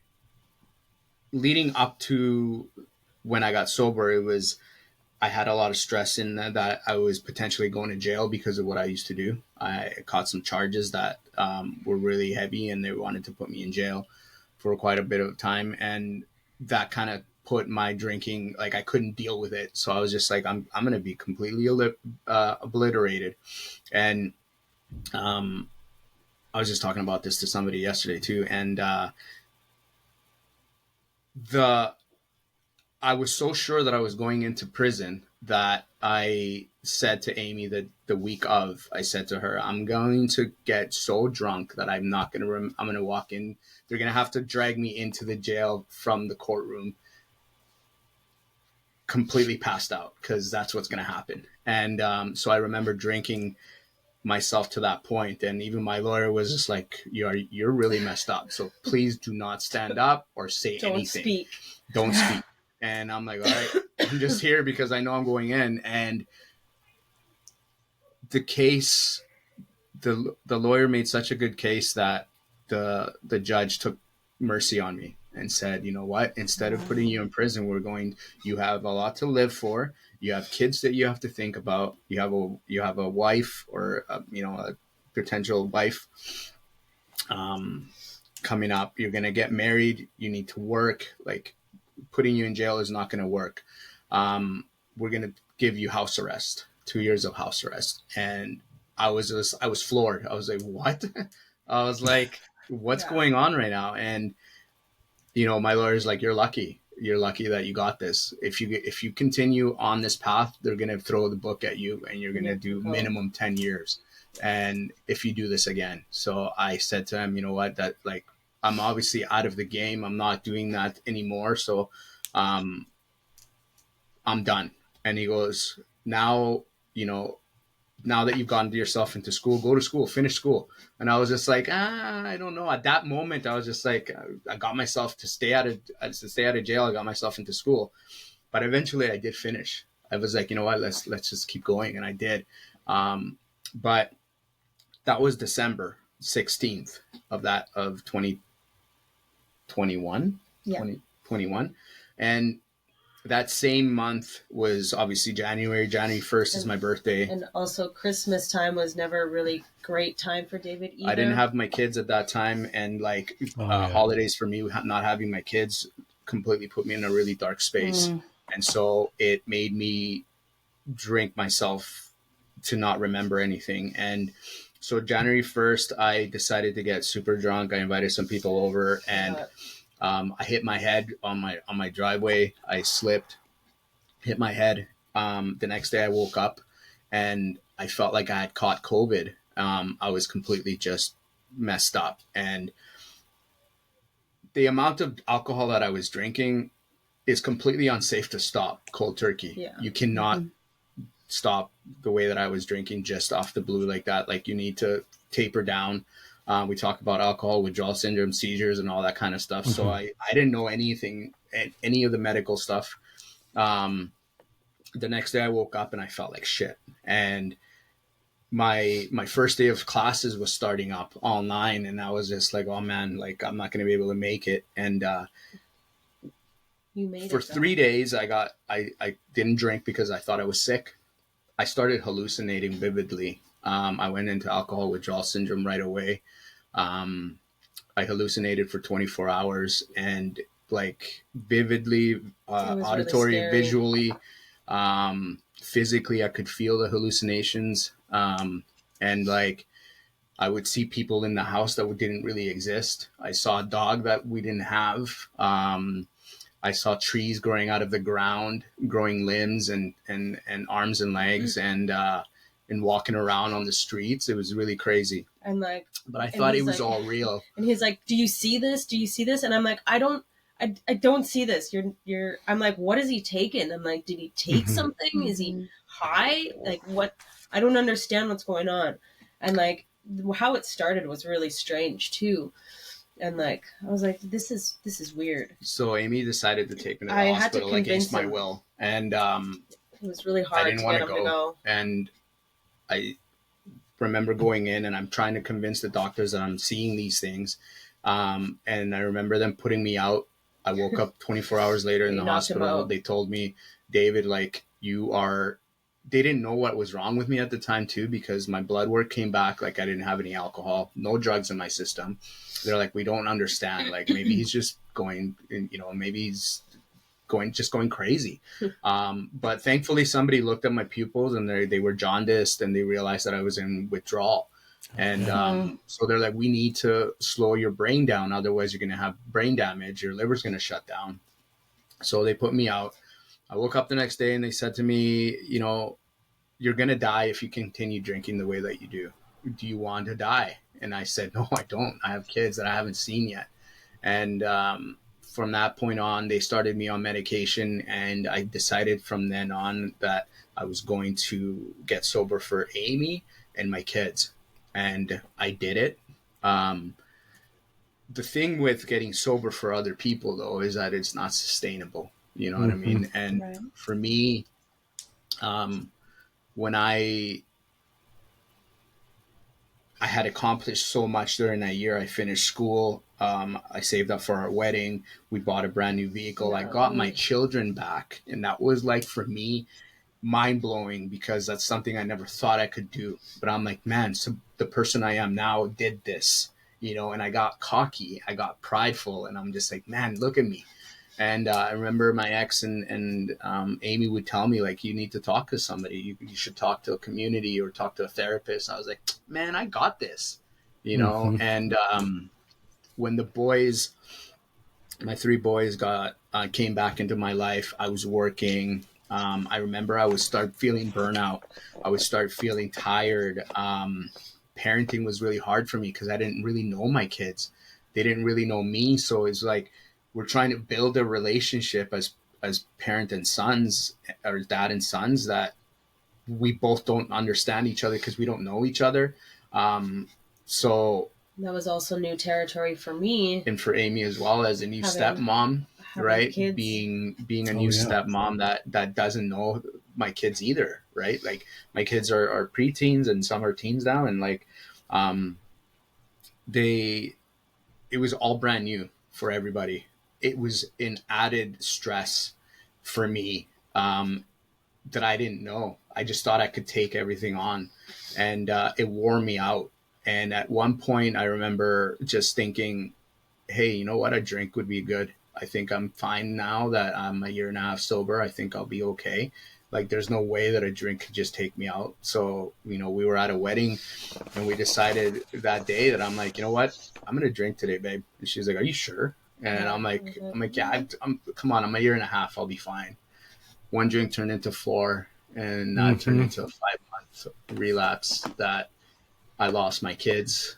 leading up to when I got sober, I had a lot of stress in that I was potentially going to jail because of what I used to do. I caught some charges that were really heavy, and they wanted to put me in jail for quite a bit of time, and that kind of put my drinking, like I couldn't deal with it. So I was just like, I'm going to be completely obliterated. And I was just talking about this to somebody yesterday too. And I was so sure that I was going into prison that I said to Aimee that the week of, I said to her, I'm going to get so drunk that I'm not going to, I'm going to walk in. They're going to have to drag me into the jail from the courtroom completely passed out, because that's what's going to happen. And so I remember drinking myself to that point, and even my lawyer was just like, you're really messed up, so please do not stand up or say anything. Don't speak. And I'm like, all right, I'm just here because I know I'm going in. And the case, the lawyer made such a good case that the judge took mercy on me and said, you know what, instead of putting you in prison, you have a lot to live for. You have kids that you have to think about. You have a wife, or a potential wife coming up. You're going to get married. You need to work. Like, putting you in jail is not going to work. We're going to give you house arrest, 2 years of house arrest. And I was floored. I was like, what? I was like, what's going on right now? And my lawyer's like, you're lucky that you got this. If you continue on this path, they're going to throw the book at you and you're going to do minimum 10 years. And if you do this again. So I said to him, you know what, that like, I'm obviously out of the game. I'm not doing that anymore. So, I'm done. And he goes, now, now that you've gotten yourself into school, go to school, finish school. And I was just like, I don't know. At that moment, I was just like, I got myself to stay out of jail. I got myself into school, but eventually I did finish. I was like, you know what, let's just keep going. And I did. But that was December 16th of 2021, 2021. And that same month was obviously January 1st is my birthday. And also Christmas time was never a really great time for David either. I didn't have my kids at that time. And like holidays for me, not having my kids completely put me in a really dark space. And so it made me drink myself to not remember anything. And so January 1st, I decided to get super drunk. I invited some people over and I hit my head on my driveway. I slipped, hit my head. The next day I woke up and I felt like I had caught COVID. I was completely just messed up. And the amount of alcohol that I was drinking is completely unsafe to stop cold turkey. Yeah. You cannot stop the way that I was drinking just off the blue like that. Like you need to taper down. We talk about alcohol withdrawal syndrome, seizures, and all that kind of stuff. So I didn't know anything, any of the medical stuff. The next day I woke up and I felt like shit. And my first day of classes was starting up online. And I was just like, oh man, like I'm not going to be able to make it. And for 3 days I didn't drink because I thought I was sick. I started hallucinating vividly. I went into alcohol withdrawal syndrome right away. I hallucinated for 24 hours and like vividly, auditory, really visually, physically, I could feel the hallucinations. And like, I would see people in the house that didn't really exist. I saw a dog that we didn't have. I saw trees growing out of the ground, growing limbs and arms and legs and walking around on the streets. It was really crazy. And like, but I thought it was all real. And he's like, do you see this? Do you see this? And I'm like, I don't see this. I'm like, what is he taking? I'm like, did he take something? Is he high? Like what? I don't understand what's going on. And like how it started was really strange too. And like, I was like, this is weird. So Aimee decided to take me to the hospital against my will. And it was really hard to get him to go. And I remember going in and I'm trying to convince the doctors that I'm seeing these things. And I remember them putting me out. I woke up 24 hours later in the hospital. They told me, David, like they didn't know what was wrong with me at the time too, because my blood work came back. Like I didn't have any alcohol, no drugs in my system. They're like, we don't understand. Like maybe he's just going, maybe he's going crazy. But thankfully somebody looked at my pupils and they were jaundiced and they realized that I was in withdrawal. And so they're like, we need to slow your brain down. Otherwise you're going to have brain damage. Your liver's going to shut down. So they put me out. I woke up the next day and they said to me, you're going to die if you continue drinking the way that you do. Do you want to die? And I said, no, I don't. I have kids that I haven't seen yet. And from that point on, they started me on medication. And I decided from then on that I was going to get sober for Aimee and my kids. And I did it. The thing with getting sober for other people, though, is that it's not sustainable. You know what I mean? And for me, when I had accomplished so much during that year, I finished school. I saved up for our wedding. We bought a brand new vehicle. I got my children back. And that was like, for me, mind blowing because that's something I never thought I could do. But I'm like, man, so the person I am now did this, and I got cocky. I got prideful. And I'm just like, man, look at me. And I remember my ex and Aimee would tell me, like, you need to talk to somebody. You should talk to a community or talk to a therapist. I was like, man, I got this, And when the boys my three boys came back into my life. I was working. I remember I would start feeling burnout. I would start feeling tired. Parenting was really hard for me because I didn't really know my kids. They didn't really know me. So it's like we're trying to build a relationship as parent and sons, or dad and sons, that we both don't understand each other because we don't know each other. So that was also new territory for me, and for Aimee as well, as a new stepmom, right? Kids. Being a new stepmom that doesn't know my kids either, right? Like my kids are preteens and some are teens now, and like it was all brand new for everybody. It was an added stress for me that I didn't know. I just thought I could take everything on, and it wore me out. And at one point, I remember just thinking, hey, you know what? A drink would be good. I think I'm fine now that I'm a year and a half sober. I think I'll be okay. Like, there's no way that a drink could just take me out. So, we were at a wedding, and we decided that day that I'm like, you know what? I'm going to drink today, babe. And she's like, are you sure? And I'm like, yeah, come on, I'm a year and a half. I'll be fine. One drink turned into 4, and that turned into a 5-month relapse that I lost my kids.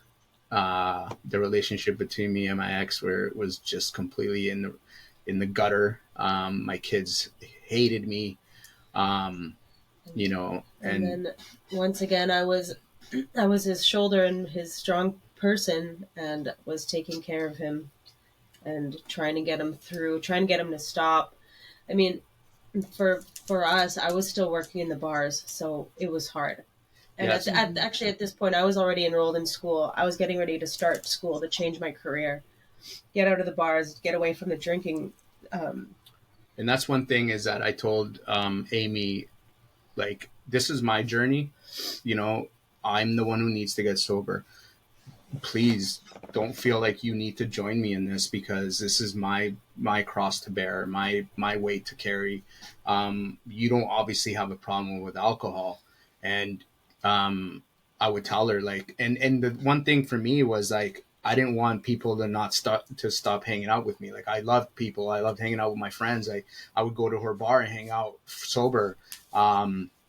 The relationship between me and my ex was just completely in the gutter. My kids hated me, and then once again, I was his shoulder and his strong person, and was taking care of him and trying to get him through, trying to get him to stop. I mean, for us, I was still working in the bars, so it was hard. And yes. Actually, at this point, I was already enrolled in school. I was getting ready to start school to change my career, get out of the bars, get away from the drinking. And that's one thing is that I told Aimee, like, this is my journey. I'm the one who needs to get sober. Please don't feel like you need to join me in this, because this is my cross to bear, my weight to carry. You don't obviously have a problem with alcohol. And I would tell her, like, and the one thing for me was, like, I didn't want people to stop hanging out with me. Like, I loved people. I loved hanging out with my friends. I would go to her bar and hang out sober.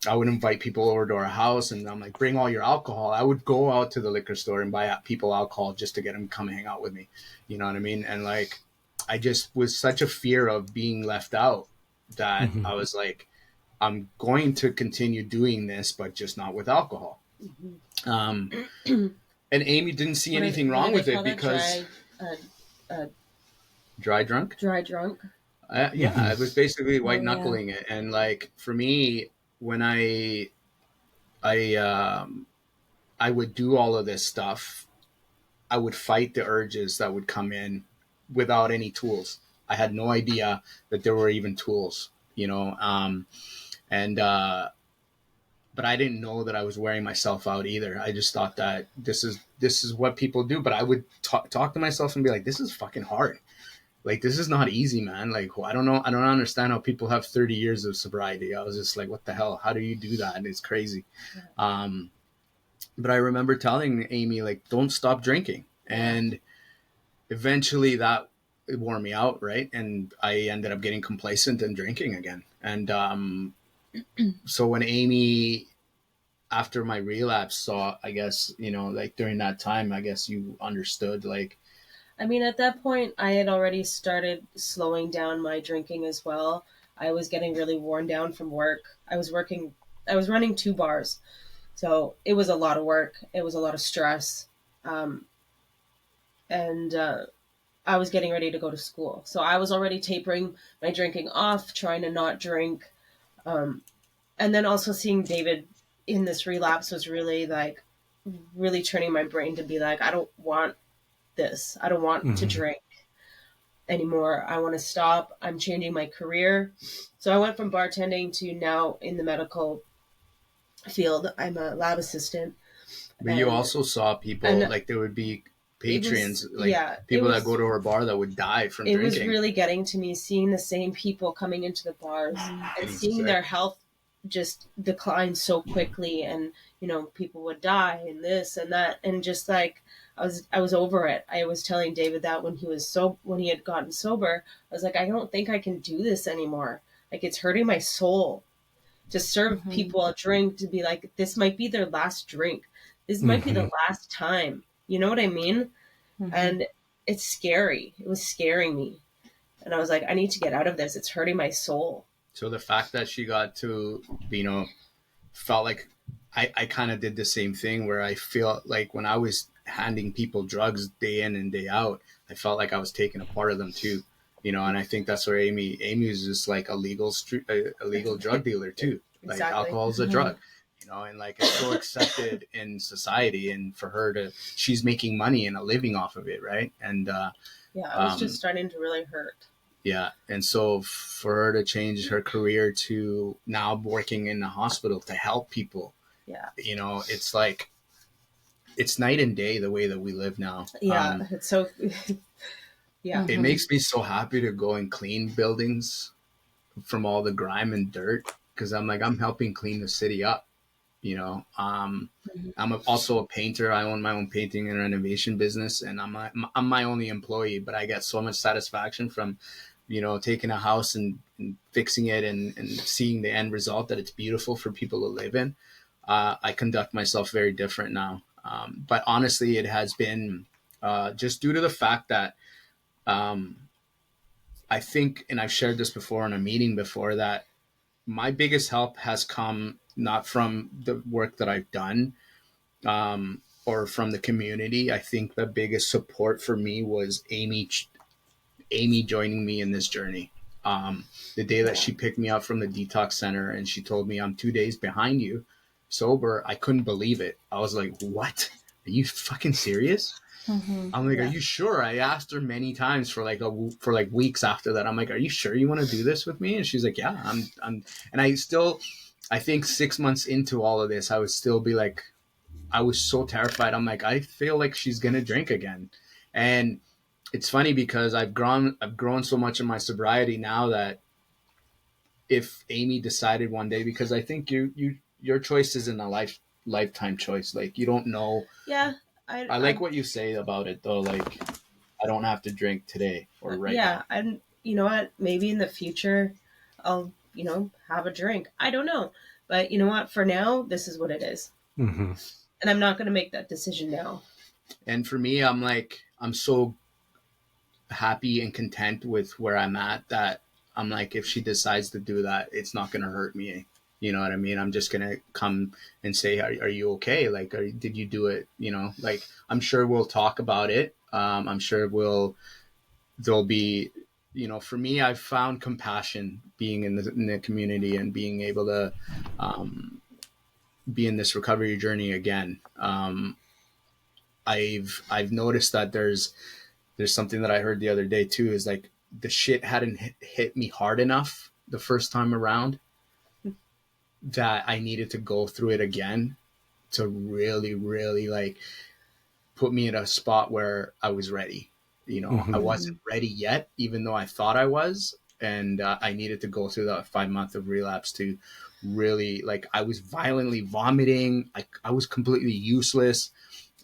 I would invite people over to our house, and I'm like, bring all your alcohol. I would go out to the liquor store and buy people alcohol just to get them to come hang out with me. You know what I mean? And like, I just was such a fear of being left out that I was like, I'm going to continue doing this, but just not with alcohol. And Aimee didn't see anything wrong with it because dry drunk. Yeah, it was basically white knuckling it. And like, for me, when I would do all of this stuff, I would fight the urges that would come in without any tools. I had no idea that there were even tools, but I didn't know that I was wearing myself out either. I just thought that this is what people do. But I would talk to myself and be like, this is fucking hard. Like, this is not easy, man. Like, I don't know. I don't understand how people have 30 years of sobriety. I was just like, what the hell? How do you do that? And it's crazy. But I remember telling Aimee, like, don't stop drinking. And eventually that wore me out, right? And I ended up getting complacent and drinking again. And so when Aimee, after my relapse, saw, I guess, like, during that time, I guess you understood, like, I mean, at that point, I had already started slowing down my drinking as well. I was getting really worn down from work. I was running 2 bars. So it was a lot of work. It was a lot of stress. And I was getting ready to go to school. So I was already tapering my drinking off, trying to not drink. And then also seeing David in this relapse was really turning my brain to be like, I don't want this. I don't want to drink anymore. I want to stop. I'm changing my career. So I went from bartending to now in the medical field. I'm a lab assistant. But you also saw people, like, there would be patrons, people that go to our bar that would die from drinking. It was really getting to me, seeing the same people coming into the bars and seeing their health just decline so quickly, and people would die and this and that, and just like, I was over it. I was telling David that when he had gotten sober, I was like, I don't think I can do this anymore. Like, it's hurting my soul to serve people a drink, to be like, this might be their last drink. This might be the last time. You know what I mean? And it's scary. It was scaring me. And I was like, I need to get out of this. It's hurting my soul. So the fact that she got to, felt like I kind of did the same thing, where I feel like when I was handing people drugs day in and day out, I felt like I was taking a part of them too, and I think that's where Aimee is just like a legal drug dealer too. Like, Exactly. alcohol is a drug, and like, it's so accepted in society, and for her she's making money and a living off of it. Right. And, yeah, I was just starting to really hurt. Yeah. And so for her to change her career to now working in the hospital to help people, it's like, it's night and day the way that we live now. Yeah. It's so, yeah. It makes me so happy to go and clean buildings from all the grime and dirt, because I'm like, I'm helping clean the city up. I'm also a painter. I own my own painting and renovation business, and I'm my only employee, but I get so much satisfaction from, taking a house and fixing it and seeing the end result, that it's beautiful for people to live in. I conduct myself very different now. But honestly, it has been just due to the fact that I think, and I've shared this before in a meeting before, that my biggest help has come not from the work that I've done or from the community. I think the biggest support for me was Aimee joining me in this journey. The day that she picked me up from the detox center and she told me, I'm 2 days behind you sober, I couldn't believe it. I was like, what? Are you fucking serious? I'm like, are you sure? I asked her many times for like weeks after that. I'm like, are you sure you want to do this with me? And she's like, yeah, I'm, and I think 6 months into all of this, I would still be like, I was so terrified. I'm like, I feel like she's going to drink again. And it's funny because I've grown so much in my sobriety now that if Aimee decided one day, because I think your choice isn't a lifetime choice. Like, you don't know. Yeah. I like what you say about it though. Like, I don't have to drink today or right now. Yeah. And you know what? Maybe in the future I'll, have a drink. I don't know. But you know what? For now, this is what it is. And I'm not going to make that decision now. And for me, I'm like, I'm so happy and content with where I'm at that I'm like, if she decides to do that, it's not going to hurt me. You know what I mean? I'm just going to come and say, are you okay? Like, did you do it? Like, I'm sure we'll talk about it. I'm sure there'll be, for me, I've found compassion being in the community and being able to be in this recovery journey again. I've noticed that there's something that I heard the other day too, is like, the shit hadn't hit me hard enough the first time around, that I needed to go through it again to really, really like put me in a spot where I was ready. I wasn't ready yet, even though I thought I was. And I needed to go through that 5 month of relapse to really, like, I was violently vomiting. I was completely useless.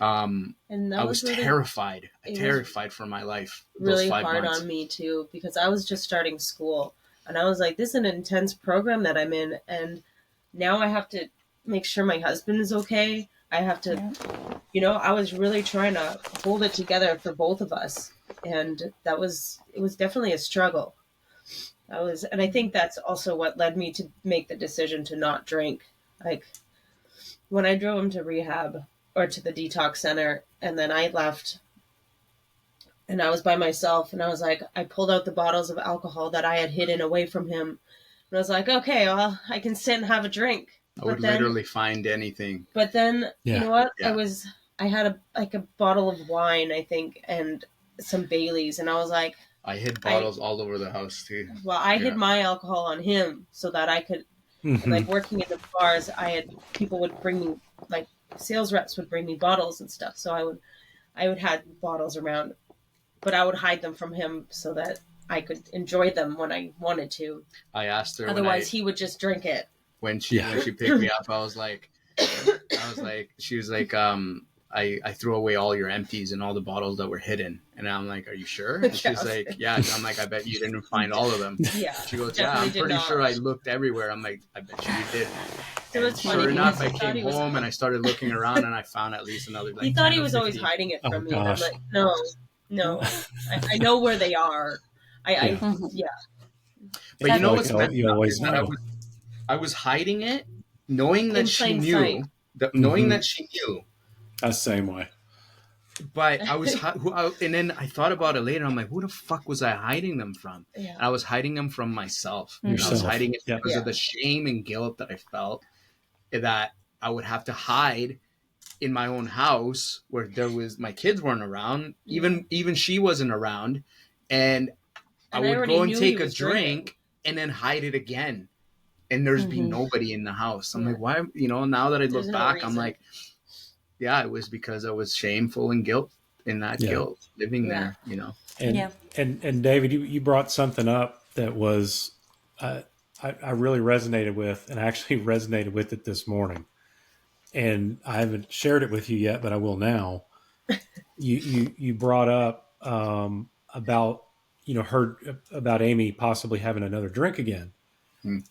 And I was really terrified for my life. Really hard on me too, because I was just starting school and I was like, this is an intense program that I'm in. And now I have to make sure my husband is okay. I have to, I was really trying to hold it together for both of us. And it was definitely a struggle. And I think that's also what led me to make the decision to not drink. Like, when I drove him to rehab or to the detox center, and then I left and I was by myself, and I was like, I pulled out the bottles of alcohol that I had hidden away from him. And I was like, okay, well, I can sit and have a drink. I would literally find anything. But then, you know what? Yeah. I had a bottle of wine, I think, and some Baileys, and I was like, I hid bottles all over the house too. Well, I hid my alcohol on him so that I could, like, working in the bars, people would bring me, like, sales reps would bring me bottles and stuff. So I would have bottles around, but I would hide them from him so that I could enjoy them when I wanted to. I asked her. Otherwise, he would just drink it. When she picked me up, she was like, I threw away all your empties and all the bottles that were hidden. And I'm like, are you sure? And she's like, yeah. I'm like, I bet you didn't find all of them. Yeah. She goes, yeah, I'm pretty sure I looked everywhere. I'm like, I bet you didn't. So it's funny. Sure enough, I He came home and I started looking around and I found at least another. Like, he thought he 10 or was always 15. hiding it from me. Gosh. And I'm like, no. I know where they are. Yeah. But you know what's like, you always know. I was hiding it, knowing that she plain knew. sight. Knowing that she knew. That's the same way. But I was, and then I thought about it later. I'm like, who the fuck was I hiding them from? Yeah. And I was hiding them from myself. Yourself. I was hiding it because Yeah. of the shame and guilt that I felt that I would have to hide in my own house where my kids weren't around. Even she wasn't around. And I would go and take a drink and then hide it again. And there's be nobody in the house. I'm like, why? Now that I look back, I'm like, yeah, it was because I was shameful and guilt living there, And David, you brought something up that was, I really resonated with, and I actually resonated with it this morning. And I haven't shared it with you yet, but I will now. You brought up about about Aimee possibly having another drink again.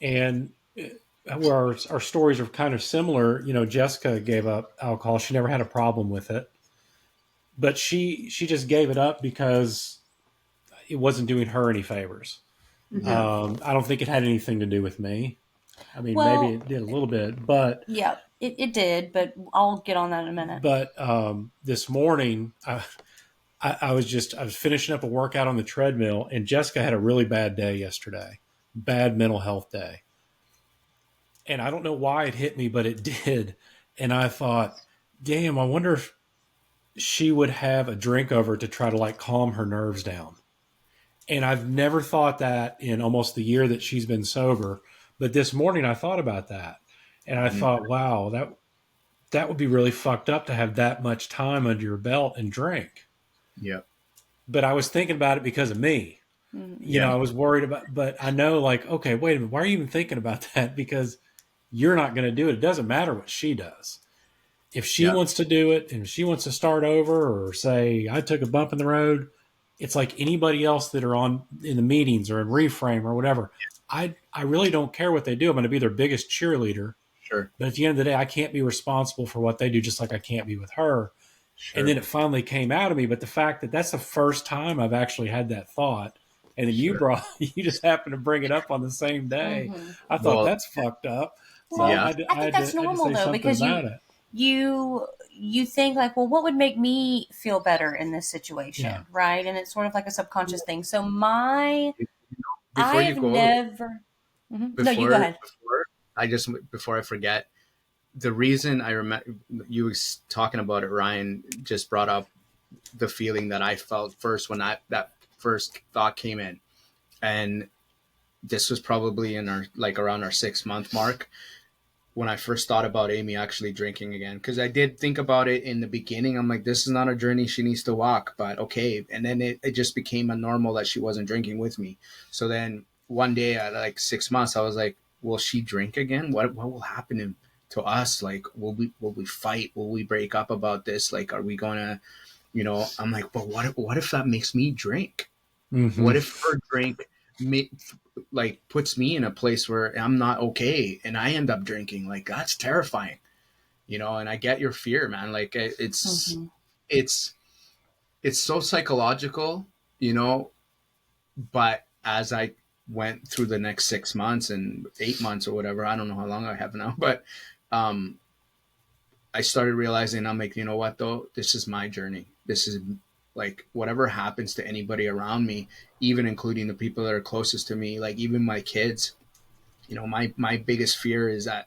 And where our stories are kind of similar, Jessica gave up alcohol. She never had a problem with it, but she just gave it up because it wasn't doing her any favors. I don't think it had anything to do with me. I mean, maybe it did a little bit, but yeah, it did, but I'll get on that in a minute. But this morning, I was finishing up a workout on the treadmill, and Jessica had a really bad day yesterday, bad mental health day. And I don't know why it hit me, but it did. And I thought, damn, I wonder if she would have a drink over to try to calm her nerves down. And I've never thought that in almost the year that she's been sober. But this morning I thought about that. And I thought, wow, that would be really fucked up to have that much time under your belt and drink. Yeah. But I was thinking about it because of me. I was worried about, but I know okay, wait a minute. Why are you even thinking about that? Because you're not going to do it. It doesn't matter what she does. If she wants to do it and if she wants to start over or say, I took a bump in the road, it's like anybody else that are in the meetings or in Reframe or whatever. I really don't care what they do. I'm going to be their biggest cheerleader. Sure. But at the end of the day, I can't be responsible for what they do, just like I can't be with her. Sure. And then it finally came out of me. But the fact that that's the first time I've actually had that thought. And then you just happened to bring it up on the same day. I thought that's fucked up. Well, I think that's normal though, because you think what would make me feel better in this situation, right? And it's sort of like a subconscious thing. So Before I forget, the reason I remember you was talking about it, Ryan just brought up the feeling that I felt first when that first thought came in, and this was probably in our around our 6-month mark when I first thought about Aimee actually drinking again, because I did think about it in the beginning. I'm like, this is not a journey she needs to walk, but okay. And then it just became a normal that she wasn't drinking with me. So then one day at 6 months, I was like, will she drink again? What will happen to us? Will we fight? Will we break up about this? Are we gonna, I'm like, but what if that makes me drink? What if her drink puts me in a place where I'm not okay and I end up drinking? That's terrifying, and I get your fear, man. It's so psychological, but as I went through the next 6 months and 8 months or whatever, I don't know how long I have now, but I started realizing, I'm like, you know what though, this is my journey. This is whatever happens to anybody around me, even including the people that are closest to me, even my kids, my biggest fear is that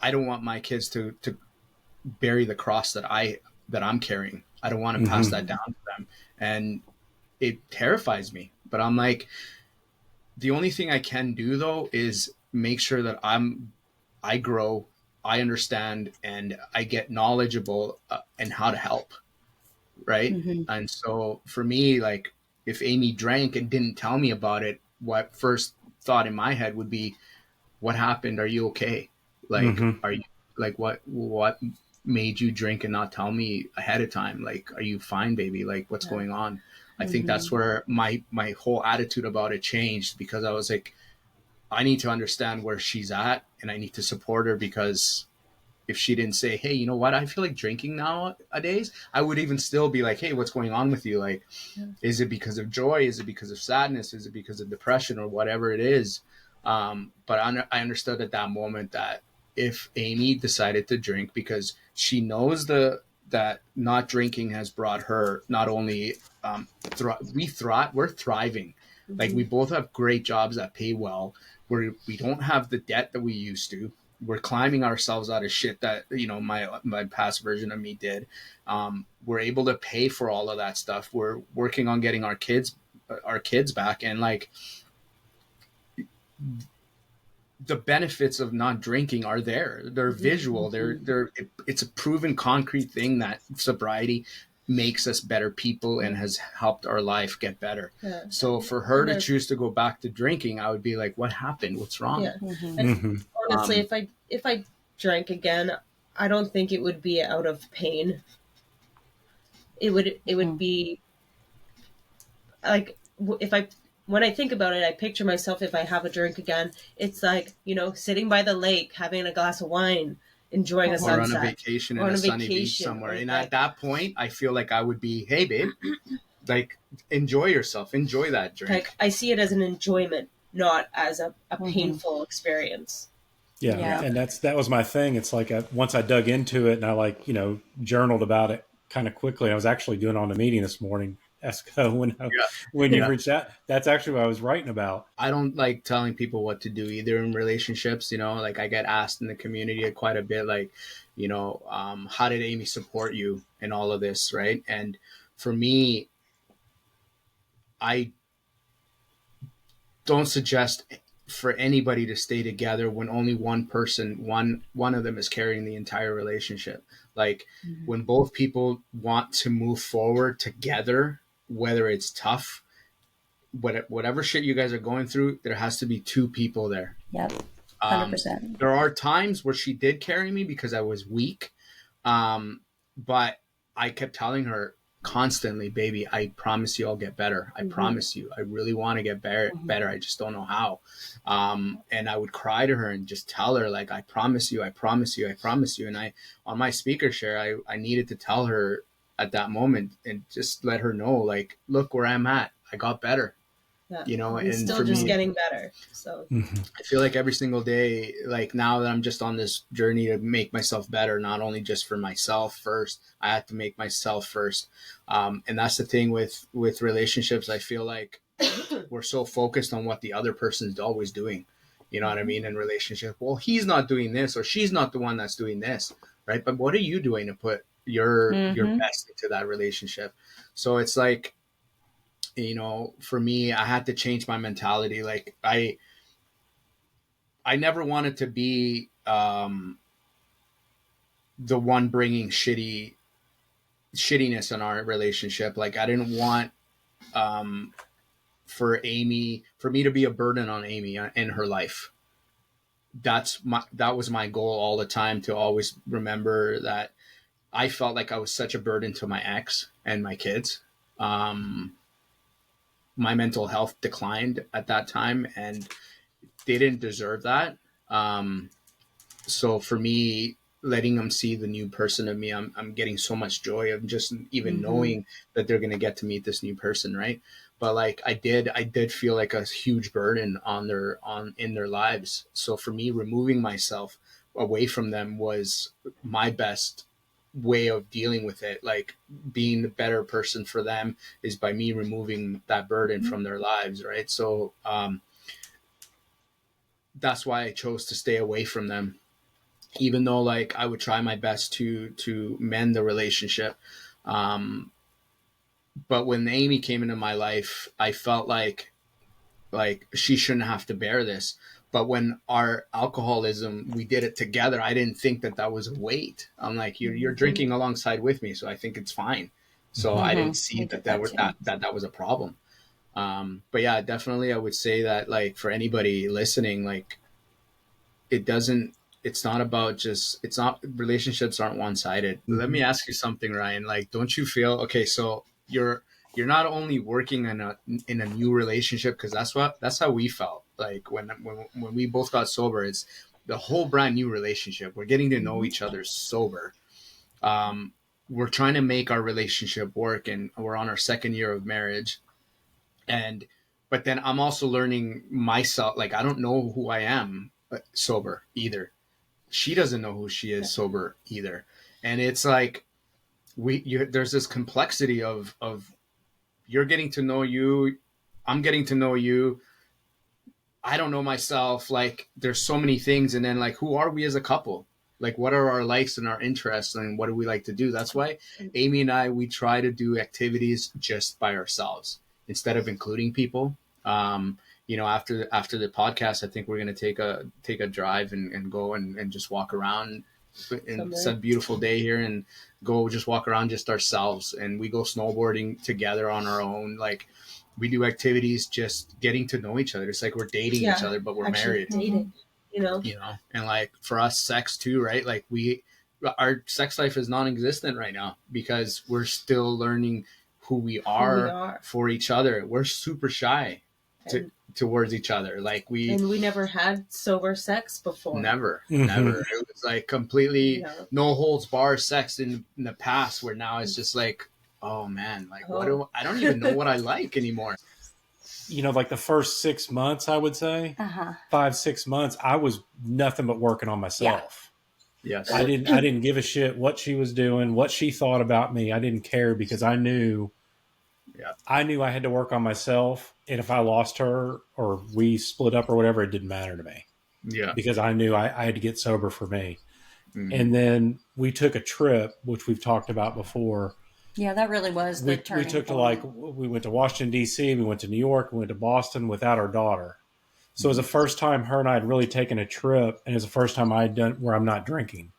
I don't want my kids to bury the cross that I'm carrying. I don't want to pass that down to them. And it terrifies me, but I'm like, the only thing I can do though is make sure that I grow, I understand, and I get knowledgeable and how to help. Right. And so for me, if Aimee drank and didn't tell me about it, what first thought in my head would be, what happened? Are you okay? Are you what made you drink and not tell me ahead of time? Like, are you fine, baby? Like, what's going on? I think that's where my whole attitude about it changed, because I was like, I need to understand where she's at and I need to support her, because if she didn't say, hey, you know what, I feel like drinking nowadays, I would even still be like, hey, what's going on with you? Like, is it because of joy? Is it because of sadness? Is it because of depression, or whatever it is? But I understood at that moment that if Aimee decided to drink because she knows that not drinking has brought her not only we're thriving. Like, we both have great jobs that pay well. We don't have the debt that we used to. We're climbing ourselves out of shit that, you know, my past version of me did. We're able to pay for all of that stuff. We're working on getting our kids back, and like, the benefits of not drinking are there. They're visual. It's a proven concrete thing that sobriety makes us better people and has helped our life get better. Yeah. So for her to choose to go back to drinking, I would be like, what happened? What's wrong? Yeah. And honestly, if I drank again, I don't think it would be out of pain. It would be like, when I think about it, I picture myself, if I have a drink again, it's like, you know, sitting by the lake, having a glass of wine, enjoying a sunset. Or on a vacation in a sunny beach somewhere. And at that point, I feel like I would be, hey, babe, like, enjoy yourself. Enjoy that drink. Like, I see it as an enjoyment, not as a painful experience. Yeah. And that was my thing. It's like, once I dug into it and I, like, you know, journaled about it kind of quickly. I was actually doing on the meeting this morning, ESCO, when you reached out. That's actually what I was writing about. I don't like telling people what to do either in relationships. You know, like, I get asked in the community quite a bit, like, you know, how did Aimee support you in all of this, right? And for me, I don't suggest for anybody to stay together when only one person, one of them is carrying the entire relationship. Like, when both people want to move forward together, whether it's tough, whatever shit you guys are going through, there has to be two people there. Yep. 100%. There are times where she did carry me because I was weak. But I kept telling her constantly, baby, I promise you I'll get better. I promise you. I really want to get better. I just don't know how. And I would cry to her and just tell her, like, I promise you, I promise you, I promise you. And on my speaker share, I needed to tell her at that moment and just let her know, like, look where I'm at. I got better. Yeah. You know, and still just getting better. So I feel like every single day, like, now that I'm just on this journey to make myself better, not only just for myself first, I have to make myself first. And that's the thing with relationships. I feel like we're so focused on what the other person's always doing. You know what I mean? In relationship, well, he's not doing this, or she's not the one that's doing this, right? But what are you doing to put your best into that relationship? So it's like, you know, for me, I had to change my mentality. Like, I never wanted to be the one bringing shittiness in our relationship. Like, I didn't want for me to be a burden on Aimee in her life. That was my goal all the time, to always remember that I felt like I was such a burden to my ex and my kids. My mental health declined at that time, and they didn't deserve that. So for me, letting them see the new person of me, I'm getting so much joy of just even knowing that they're going to get to meet this new person. Right. But like, I did feel like a huge burden in their lives. So for me, removing myself away from them was my best way of dealing with it. Like, being the better person for them is by me removing that burden from their lives, right? So that's why I chose to stay away from them, even though, like, I would try my best to mend the relationship. But when Aimee came into my life, I felt like she shouldn't have to bear this. But when our alcoholism, we did it together, I didn't think that was a weight. I'm like, you're drinking alongside with me, so I think it's fine. So I didn't see that was a problem. But yeah, definitely, I would say that, like, for anybody listening, like, it doesn't it's not about just, it's not, relationships aren't one-sided. Let me ask you something, Ryan. Like, don't you feel, okay, so you're not only working in a new relationship, because that's how we felt. Like when we both got sober, it's the whole brand new relationship. We're getting to know each other sober. We're trying to make our relationship work, and we're on our second year of marriage. But then I'm also learning myself. Like, I don't know who I am sober either. She doesn't know who she is sober either. And it's like, there's this complexity of you're getting to know you. I'm getting to know you. I don't know myself. Like, there's so many things. And then, like, who are we as a couple? Like, what are our likes and our interests, and what do we like to do? That's why Aimee and I, we try to do activities just by ourselves instead of including people. After the podcast, I think we're going to take a drive and go and just walk around. It's a beautiful day here, and go just walk around just ourselves. And we go snowboarding together on our own. Like, we do activities just getting to know each other. It's like we're dating each other, but we're married. Dating. And like for us, sex too, right? Like our sex life is non-existent right now because we're still learning who we are for each other. We're super shy towards each other. Like we never had sober sex before. Never. It was like completely no holds bar sex in the past, where now it's just like, oh man, like I don't even know what I like anymore. Like the first 6 months, I would say 5-6 months, I was nothing but working on myself. Yeah. Yes. I didn't give a shit what she was doing, what she thought about me. I didn't care, because I knew I had to work on myself. And if I lost her or we split up or whatever, it didn't matter to me. Yeah. Because I knew I had to get sober for me. Mm-hmm. And then we took a trip, which we've talked about before. Yeah, that really was the turning we took point. we went to Washington, D.C., we went to New York, we went to Boston without our daughter. So it was the first time her and I had really taken a trip, and it was the first time I had done where I'm not drinking.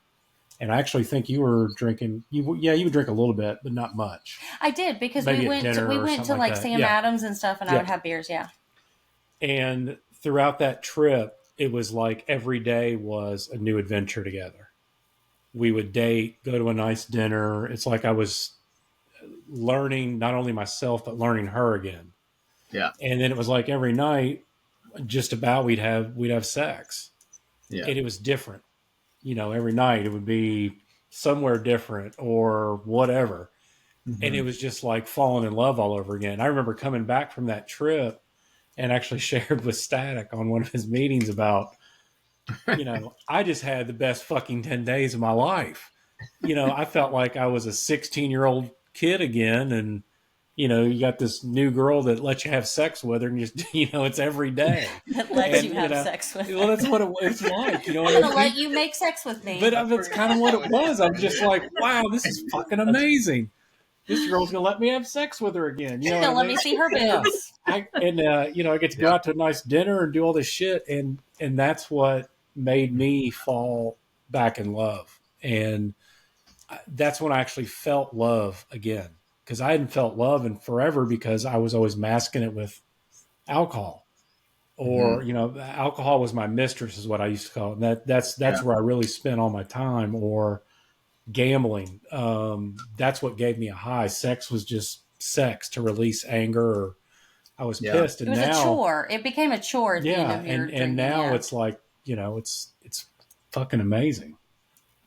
And I actually think you were drinking. You would drink a little bit, but not much. I did, because Maybe we went to like that. Sam Adams and stuff, and I would have beers. Yeah. And throughout that trip, it was like every day was a new adventure together. We would date, go to a nice dinner. It's like I was learning not only myself, but learning her again. Yeah. And then it was like every night, just about we'd have sex. Yeah. And it was different. Every night it would be somewhere different or whatever. Mm-hmm. And it was just like falling in love all over again. I remember coming back from that trip and actually shared with Static on one of his meetings about, I just had the best fucking 10 days of my life. I felt like I was a 16-year-old kid again. And, you got this new girl that lets you have sex with her, and just, it's every day. That lets you have sex with her. Well, that's what it's like. I'm going to let you make sex with me. But that's kind of what it was. I'm just like, wow, this is fucking amazing. This girl's going to let me have sex with her again. She's going to let me see her boobs. I get to go out to a nice dinner and do all this shit. And that's what made me fall back in love. And that's when I actually felt love again. Because I hadn't felt love in forever, because I was always masking it with alcohol. Or, alcohol was my mistress, is what I used to call it. And that's where I really spent all my time. Or gambling. That's what gave me a high. Sex was just sex to release anger, or I was pissed. And it was now, a chore. It became a chore at the end of your drinking. And now it's like, it's fucking amazing.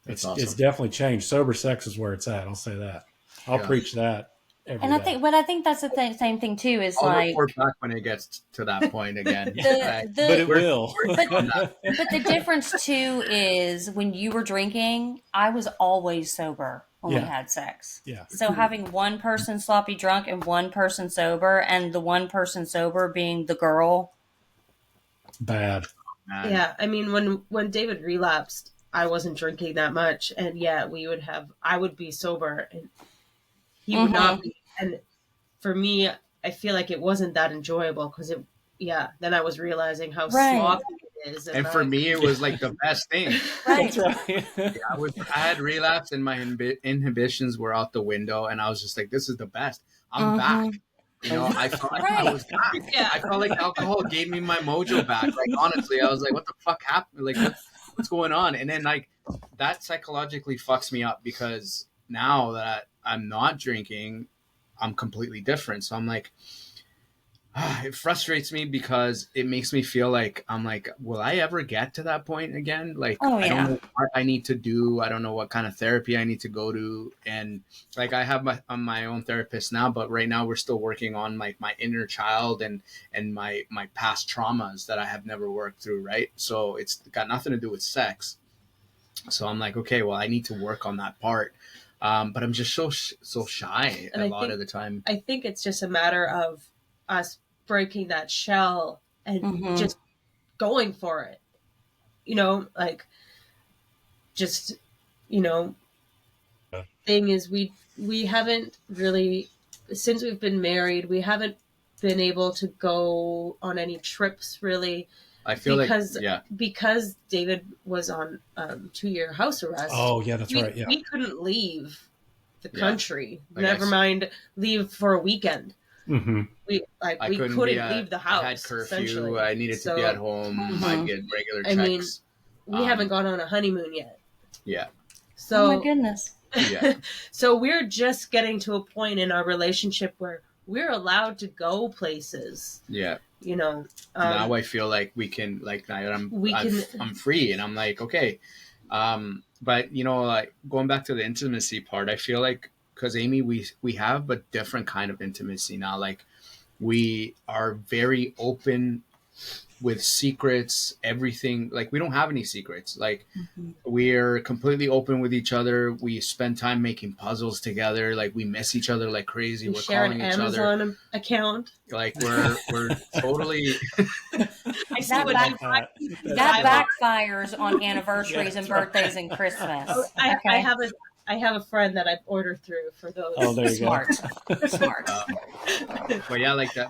It's awesome. It's definitely changed. Sober sex is where it's at. I'll say that. I'll preach that every day. I think that's the same thing too. Is I'll like report back when it gets to that point again. But it will. But the difference too is when you were drinking, I was always sober when we had sex. Yeah. So having one person sloppy drunk and one person sober, and the one person sober being the girl. Bad. Yeah, I mean, when David relapsed, I wasn't drinking that much, and I would be sober, and he would not be. And for me, I feel like it wasn't that enjoyable, because then I was realizing how sloppy it is. And for me, it was like the best thing. Right. That's right. I had relapsed, and my inhibitions were out the window, and I was just like, this is the best. I'm back. I felt like I was back. Yeah. I felt like alcohol gave me my mojo back. Like, honestly, I was like, what the fuck happened? Like, what's going on? And then like that psychologically fucks me up, because now that I'm not drinking, I'm completely different. So I'm like, it frustrates me, because it makes me feel like I'm like, will I ever get to that point again? Like, Oh, I don't yeah. know what I need to do. I don't know what kind of therapy I need to go to. And like, I have my own therapist now, but right now we're still working on like my inner child and my past traumas that I have never worked through. Right. So it's got nothing to do with sex. So I'm like, okay, well, I need to work on that part. But I'm just so shy And a lot of the time. I think it's just a matter of us breaking that shell and just going for it. You know, like, just, you know, thing is we haven't really, since we've been married, we haven't been able to go on any trips really. I feel because David was on 2-year house arrest. Oh yeah, that's right. Yeah, we couldn't leave the country. Like Never mind leave for a weekend. mm-hmm. We couldn't leave the house. I had curfew. I needed to be at home. I get regular checks. I mean, we haven't gone on a honeymoon yet. Yeah. So, oh my goodness. Yeah. So we're just getting to a point in our relationship where we're allowed to go places. Yeah. You know. Now I feel like we can, like, I'm free, and I'm like, okay. But you know, like, going back to the intimacy part, I feel like, because Aimee, we have a different kind of intimacy now. Like, we are very open with secrets, everything. Like, we don't have any secrets. Like, we're completely open with each other. We spend time making puzzles together. Like, we miss each other like crazy. We're share calling an each Amazon other. account. Like, we're totally. I see what That backfires on anniversaries and birthdays and Christmas. I have a friend that I've ordered through for those. Oh, there you Smart. Smart. But yeah, like that,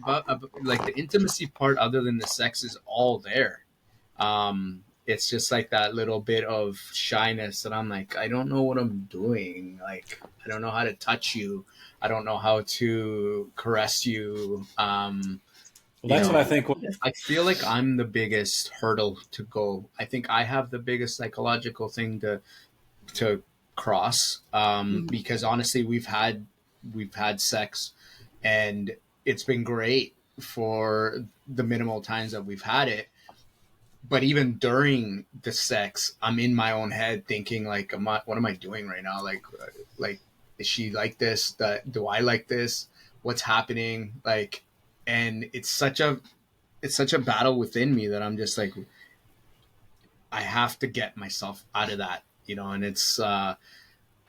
like the intimacy part, other than the sex, is all there. It's just like that little bit of shyness that I'm like, I don't know what I'm doing. Like, I don't know how to touch you. I don't know how to caress you. That's what I think. I feel like I'm the biggest hurdle to go. I think I have the biggest psychological thing to cross, because honestly, we've had sex, and it's been great for the minimal times that we've had it. But even during the sex, I'm in my own head thinking like, what am I doing right now? Like, is she like this? Do I like this? What's happening? Like, and it's such a battle within me that I'm just like, I have to get myself out of that, you know. And it's, I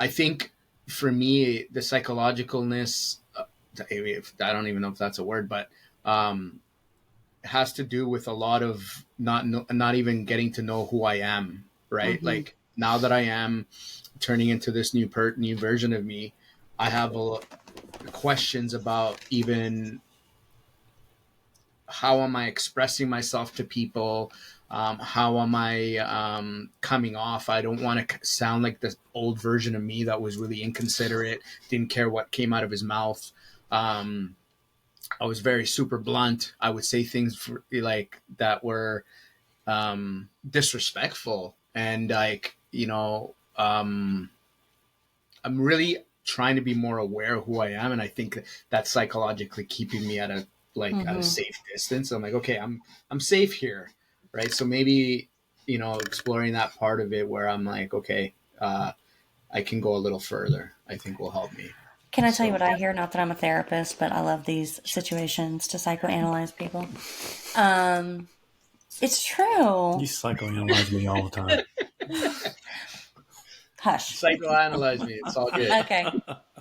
think for me, the psychologicalness, I don't even know if that's a word, but has to do with a lot of not even getting to know who I am, right? Like, now that I am turning into this new version of me, I have questions about even how am I expressing myself to people. How am I coming off? I don't want to sound like the old version of me that was really inconsiderate, didn't care what came out of his mouth. I was very super blunt. I would say things like that were disrespectful, and like, you know, I'm really trying to be more aware of who I am, and I think that's psychologically keeping me at a safe distance. I'm like, okay, I'm safe here, right? So maybe, you know, exploring that part of it where I'm like, okay, I can go a little further, I think will help me. Can I tell you what I hear? Not that I'm a therapist, but I love these situations to psychoanalyze people. It's true. You psychoanalyze me all the time. Hush. Psychoanalyze me. It's all good. Okay.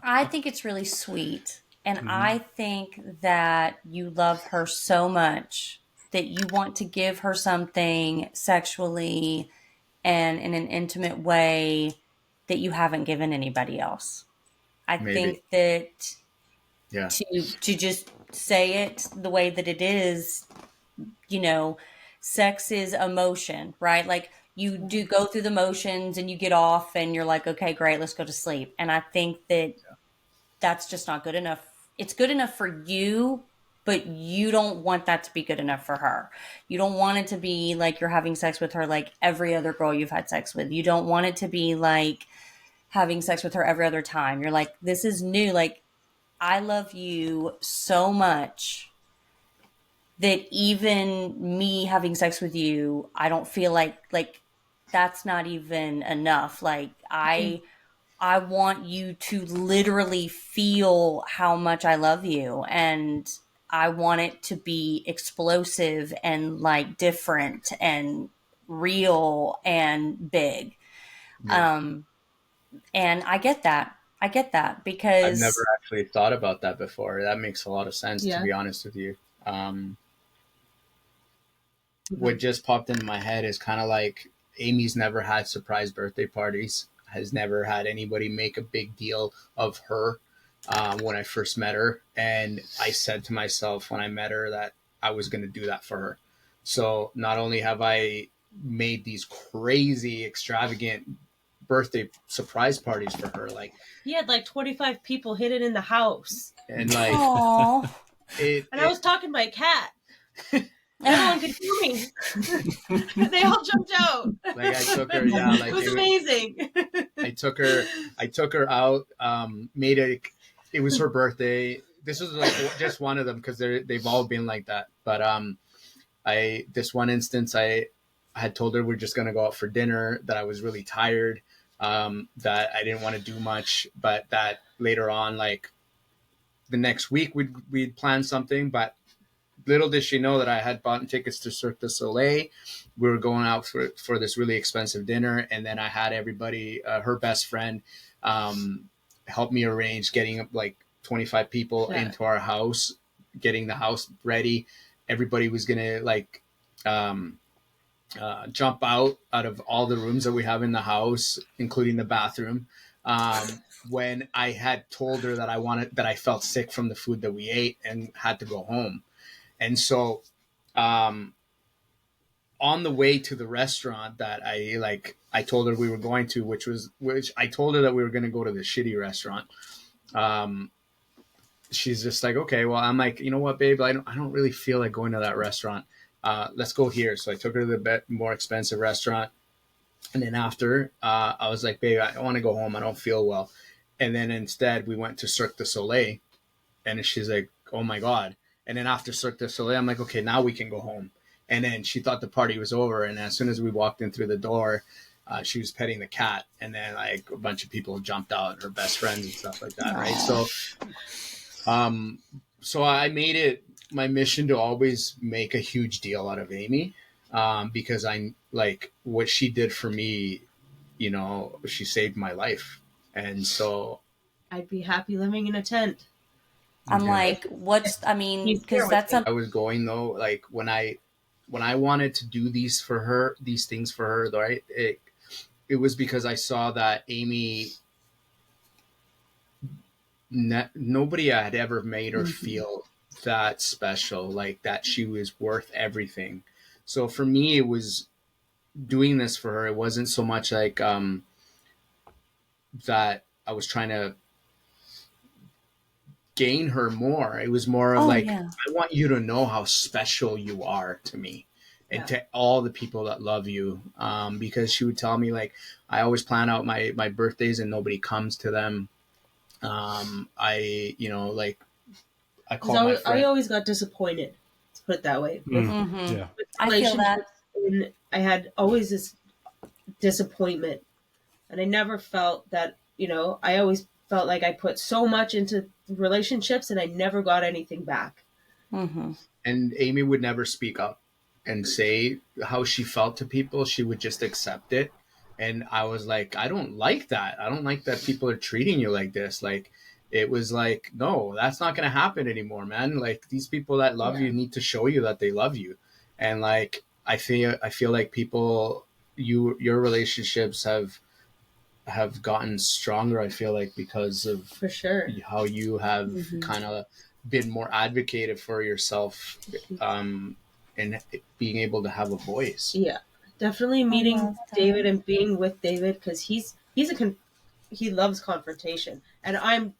I think it's really sweet. And I think that you love her so much that you want to give her something sexually and in an intimate way that you haven't given anybody else. I think that to just say it the way that it is, you know, sex is emotion, right? Like, you do go through the motions and you get off and you're like, okay, great, let's go to sleep. And I think that that's just not good enough. It's good enough for you, but you don't want that to be good enough for her. You don't want it to be like you're having sex with her like every other girl you've had sex with. You don't want it to be like having sex with her every other time. You're like, this is new. Like, I love you so much that even me having sex with you, I don't feel like that's not even enough. Like, I want you to literally feel how much I love you, and I want it to be explosive and like different and real and big. Yeah. And I get that. I get that I've never because actually thought about that before. That makes a lot of sense, to Yeah. be honest with you. Mm-hmm. What just popped into my head is kind of like Amy's never had surprise birthday parties, has never had anybody make a big deal of her when I first met her. And I said to myself when I met her that I was going to do that for her. So not only have I made these crazy, extravagant birthday surprise parties for her, like He had like 25 people hidden in the house. and like Aww. And I was talking to my cat. Everyone could hear me. They all jumped out. like I took her, yeah, like it was amazing. I took her out, made it was her birthday. This was like just one of them because they've all been like that. But this one instance, I had told her we're just gonna go out for dinner. That I was really tired. That I didn't want to do much, but that later on, like the next week, we'd plan something. But little did she know that I had bought tickets to Cirque du Soleil. We were going out for this really expensive dinner, and then I had everybody, her best friend, help me arrange getting like 25 people into our house, getting the house ready. Everybody was gonna like jump out of all the rooms that we have in the house, including the bathroom. When I had told her that I felt sick from the food that we ate and had to go home. And so, on the way to the restaurant that I told her we were going to, which I told her that we were going to go to the shitty restaurant. She's just like, okay, well, I'm like, you know what, babe, I don't really feel like going to that restaurant. Let's go here. So I took her to the more expensive restaurant. And then after, I was like, babe, I want to go home. I don't feel well. And then instead we went to Cirque du Soleil, and she's like, oh my God. And then after Cirque du Soleil, I'm like, okay, now we can go home. And then she thought the party was over. And as soon as we walked in through the door, she was petting the cat. And then like a bunch of people jumped out, her best friends and stuff like that. Right. So I made it my mission to always make a huge deal out of Aimee, because I like what she did for me. You know, she saved my life. And so I'd be happy living in a tent. I'm like, because that's I was going though, like when I wanted to do these things for her, right? It was because I saw that Aimee, nobody had ever made her feel that special, like that she was worth everything. So for me, it was doing this for her. It wasn't so much like that I was trying to gain her more. It was more of I want you to know how special you are to me and to all the people that love you. Because she would tell me, like, I always plan out my birthdays and nobody comes to them. I always got disappointed, let's put it that way. Yeah. I feel that. And I had always this disappointment, and I never felt that, I always felt like I put so much into relationships and I never got anything back. Mm-hmm. And Aimee would never speak up and say how she felt to people. She would just accept it. And I was like, I don't like that. I don't like that people are treating you like this. Like, it was like, no, that's not going to happen anymore, man. Like, these people that love you need to show you that they love you. And like, I feel like people, your relationships have gotten stronger, I feel like, because of for sure how you have kind of been more advocated for yourself, and being able to have a voice. Yeah, definitely meeting David and being with David, because he loves confrontation, and I'm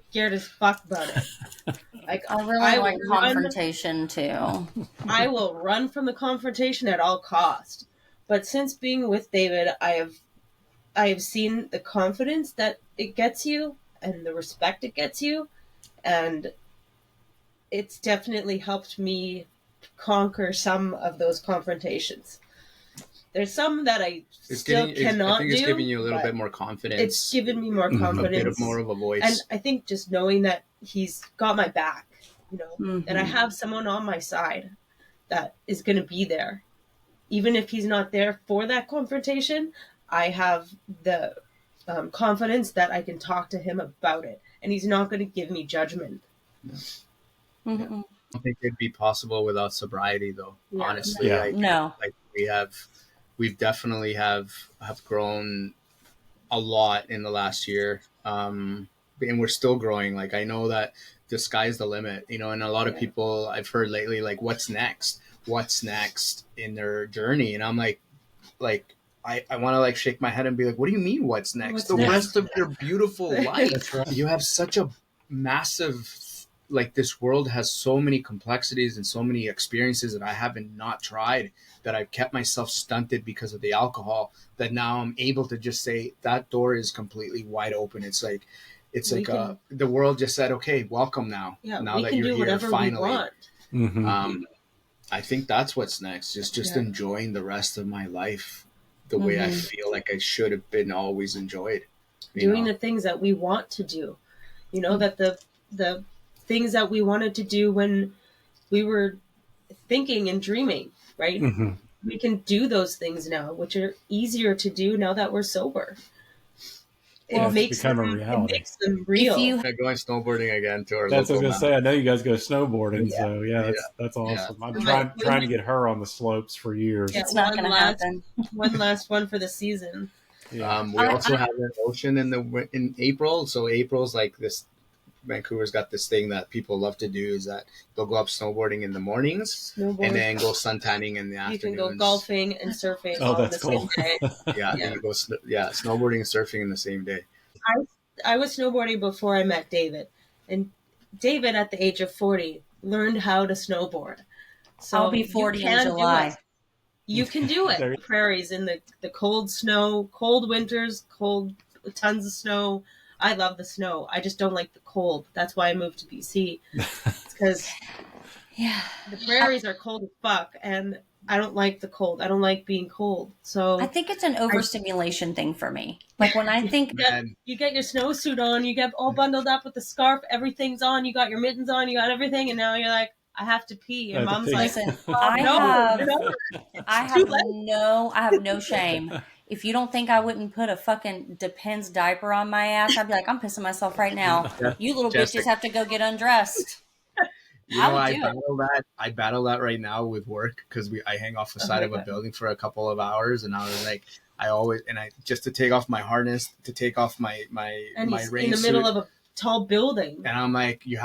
scared as fuck about it. Like I really like will run, confrontation too. I will run from the confrontation at all cost. But since being with David, I have seen the confidence that it gets you and the respect it gets you, and it's definitely helped me conquer some of those confrontations. There's some that I cannot do. I think it's giving you a little bit more confidence. It's given me more confidence. A bit more of a voice. And I think just knowing that he's got my back, that I have someone on my side that is going to be there. Even if he's not there for that confrontation, I have the confidence that I can talk to him about it. And he's not going to give me judgment. I don't think it'd be possible without sobriety, though. Yeah. Honestly, no. Like we've definitely have grown a lot in the last year, and we're still growing. Like I know that the sky's the limit, and a lot of people I've heard lately, like, what's next in their journey, and I'm like I want to like shake my head and be like, what do you mean what's next? The rest of your beautiful life. That's right. You have such a massive, like, this world has so many complexities and so many experiences that I haven't not tried, that I've kept myself stunted because of the alcohol, that now I'm able to just say that door is completely wide open. It's like the world just said, okay, welcome now. Yeah, now that you're here finally. I think that's what's next. Just enjoying the rest of my life the way I feel like I should have been always enjoyed. Doing the things that we want to do. That the things that we wanted to do when we were thinking and dreaming, right? We can do those things now, which are easier to do now that we're sober. It makes them real. They're going snowboarding again to our That's what I was going local to say. I know you guys go snowboarding, so that's awesome. I'm trying to get her on the slopes for years. It's not going to happen. One last one for the season. Yeah. We also have an ocean in April. So April's like this. Vancouver's got this thing that people love to do, is that they'll go up snowboarding in the mornings and then go suntanning in the afternoons. You can go golfing and surfing same day. You go snowboarding and surfing in the same day. I was snowboarding before I met David, and David at the age of 40 learned how to snowboard. So I'll be 40 in July. You can do it. Prairies in the cold snow, cold winters, tons of snow. I love the snow. I just don't like the cold. That's why I moved to BC. Because the prairies are cold as fuck, and I don't like the cold. I don't like being cold. So I think it's an overstimulation thing for me. Like when I think you get your snowsuit on, you get all bundled up with the scarf, everything's on, you got your mittens on, you got everything, and now you're like, I have to pee. And Mom's like, I have no shame. If you don't think I wouldn't put a fucking Depends diaper on my ass, I'd be like, I'm pissing myself right now. You little bitches have to go get undressed. I battle that right now with work, because I hang off the side of a building for a couple of hours, and I was like, I just to take off my harness, to take off my rain in the middle of a tall building, and I'm like, you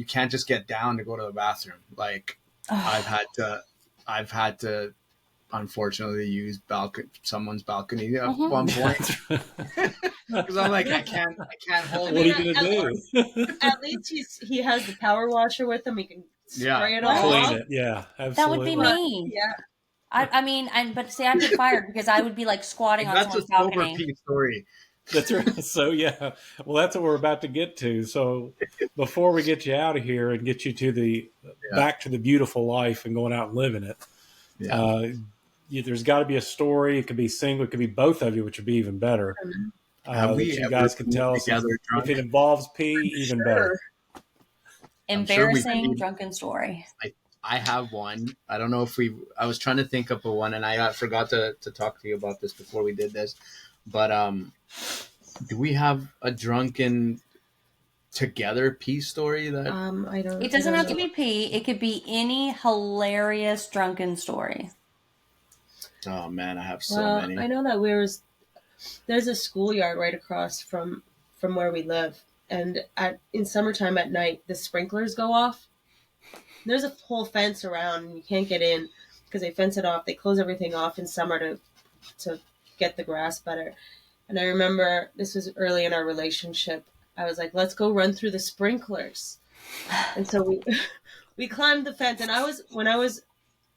can't just get down to go to the bathroom. Like I've had to unfortunately use someone's balcony at one point, because I'm like, I can't hold it. What are you gonna do? At least he has the power washer with him. He can spray it all clean off. it. Yeah, absolutely. That would be me. Yeah. I mean, but see, I'd get fired because I would be like squatting on someone's balcony. That's a story. That's right. So well, that's what we're about to get to. So before we get you out of here and get you to back to the beautiful life and going out and living it, there's got to be a story. It could be single. It could be both of you, which would be even better. That you guys can tell us. If it involves pee, even better. Embarrassing drunken story. I have one. I don't know if I was trying to think of one, and I forgot to talk to you about this before we did this. But do we have a drunken together pee story that I don't. It doesn't have to be pee. It could be any hilarious drunken story. Oh man, I have so many. I know that there's a schoolyard right across from where we live, and in summertime at night the sprinklers go off. There's a whole fence around, and you can't get in because they fence it off. They close everything off in summer to get the grass better. And I remember this was early in our relationship. I was like, let's go run through the sprinklers. And so we climbed the fence. And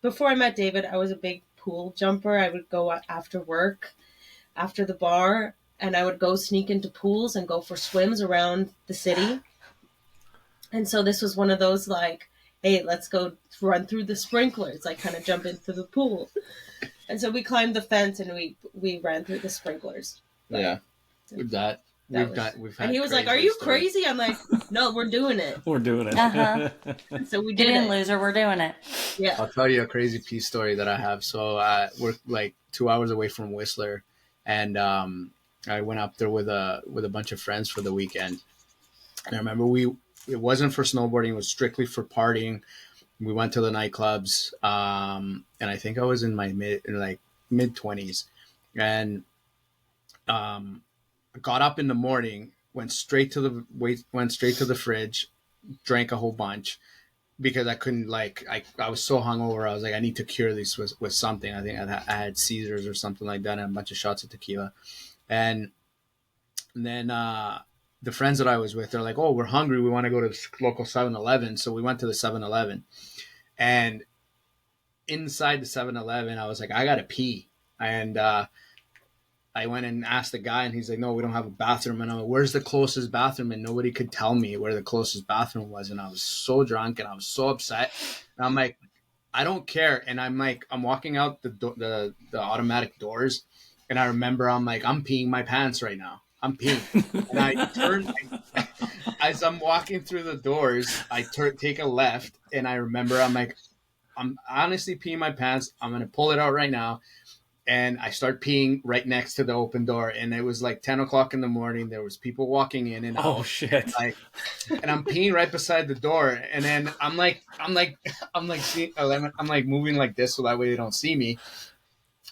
before I met David, I was a big pool jumper. I would go after work, after the bar, and I would go sneak into pools and go for swims around the city. And so this was one of those like, hey, let's go run through the sprinklers, like kind of jump into the pool. And so we climbed the fence and we ran through the sprinklers. Yeah. We've had and he was like, "Are you crazy?" I'm like, "No, we're doing it. We're doing it." So we Get did in, it. loser. We're doing it. Yeah. I'll tell you a crazy peace story that I have. So we're like 2 hours away from Whistler, and I went up there with a bunch of friends for the weekend. And I remember it wasn't for snowboarding; it was strictly for partying. We went to the nightclubs, and I think I was in my mid-20s, and got up in the morning, went straight to the fridge, drank a whole bunch because I couldn't I was so hungover. I was like, I need to cure this with something. I think I had Caesars or something like that, and a bunch of shots of tequila. And then the friends that I was with, they're like, oh, we're hungry. We want to go to the local 7-Eleven. So we went to the 7-Eleven, and inside the 7-Eleven, I was like, I got to pee. And I went and asked the guy, and he's like, no, we don't have a bathroom. And I'm like, where's the closest bathroom? And nobody could tell me where the closest bathroom was. And I was so drunk and I was so upset. And I'm like, I don't care. And I'm walking out the automatic doors. And I remember I'm peeing my pants right now. I'm peeing. And I turned, as I'm walking through the doors, I take a left. And I remember I'm honestly peeing my pants. I'm going to pull it out right now. And I start peeing right next to the open door, and it was like 10 o'clock in the morning. There was people walking in and out. Oh shit! And I'm peeing right beside the door, and then I'm moving like this so that way they don't see me.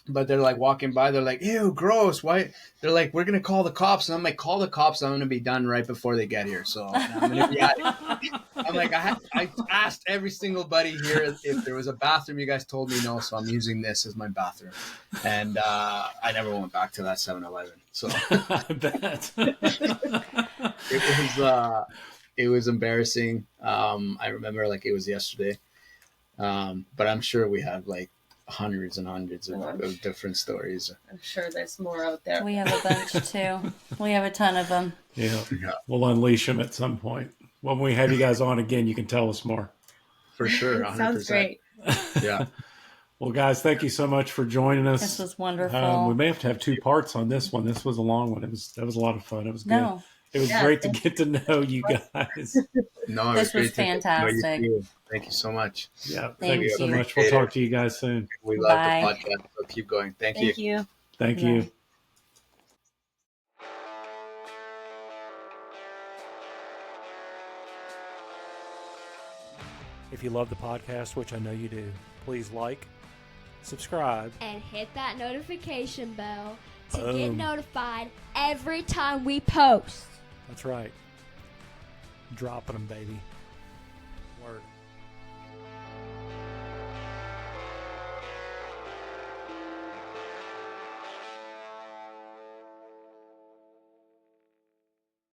But they're like walking by. They're like, ew, gross. Why? They're like, we're going to call the cops. And I'm like, call the cops. I'm going to be done right before they get here. So I'm going to be at it. I'm like, I asked every single buddy here if there was a bathroom. You guys told me no. So I'm using this as my bathroom. And I never went back to that 7-Eleven. So I bet. it was embarrassing. I remember like it was yesterday. But I'm sure we have like hundreds and hundreds of different stories. I'm sure there's more out there. We have a bunch too. We have a ton of them. Yeah. We'll unleash them at some point. When we have you guys on again, you can tell us more. For sure. 100%. Sounds great. Yeah. Well, guys, thank you so much for joining us. This was wonderful. We may have to have 2 parts on this one. This was a long one. That was a lot of fun. It was good. No. It was great to get to know you guys. No, this was fantastic. Thank you so much. Yeah, thank you so much. We'll talk to you guys soon. We love the podcast. So keep going. Thank you. Thank you. If you love the podcast, which I know you do, please like, subscribe, and hit that notification bell to get notified every time we post. That's right. Dropping them, baby. Word.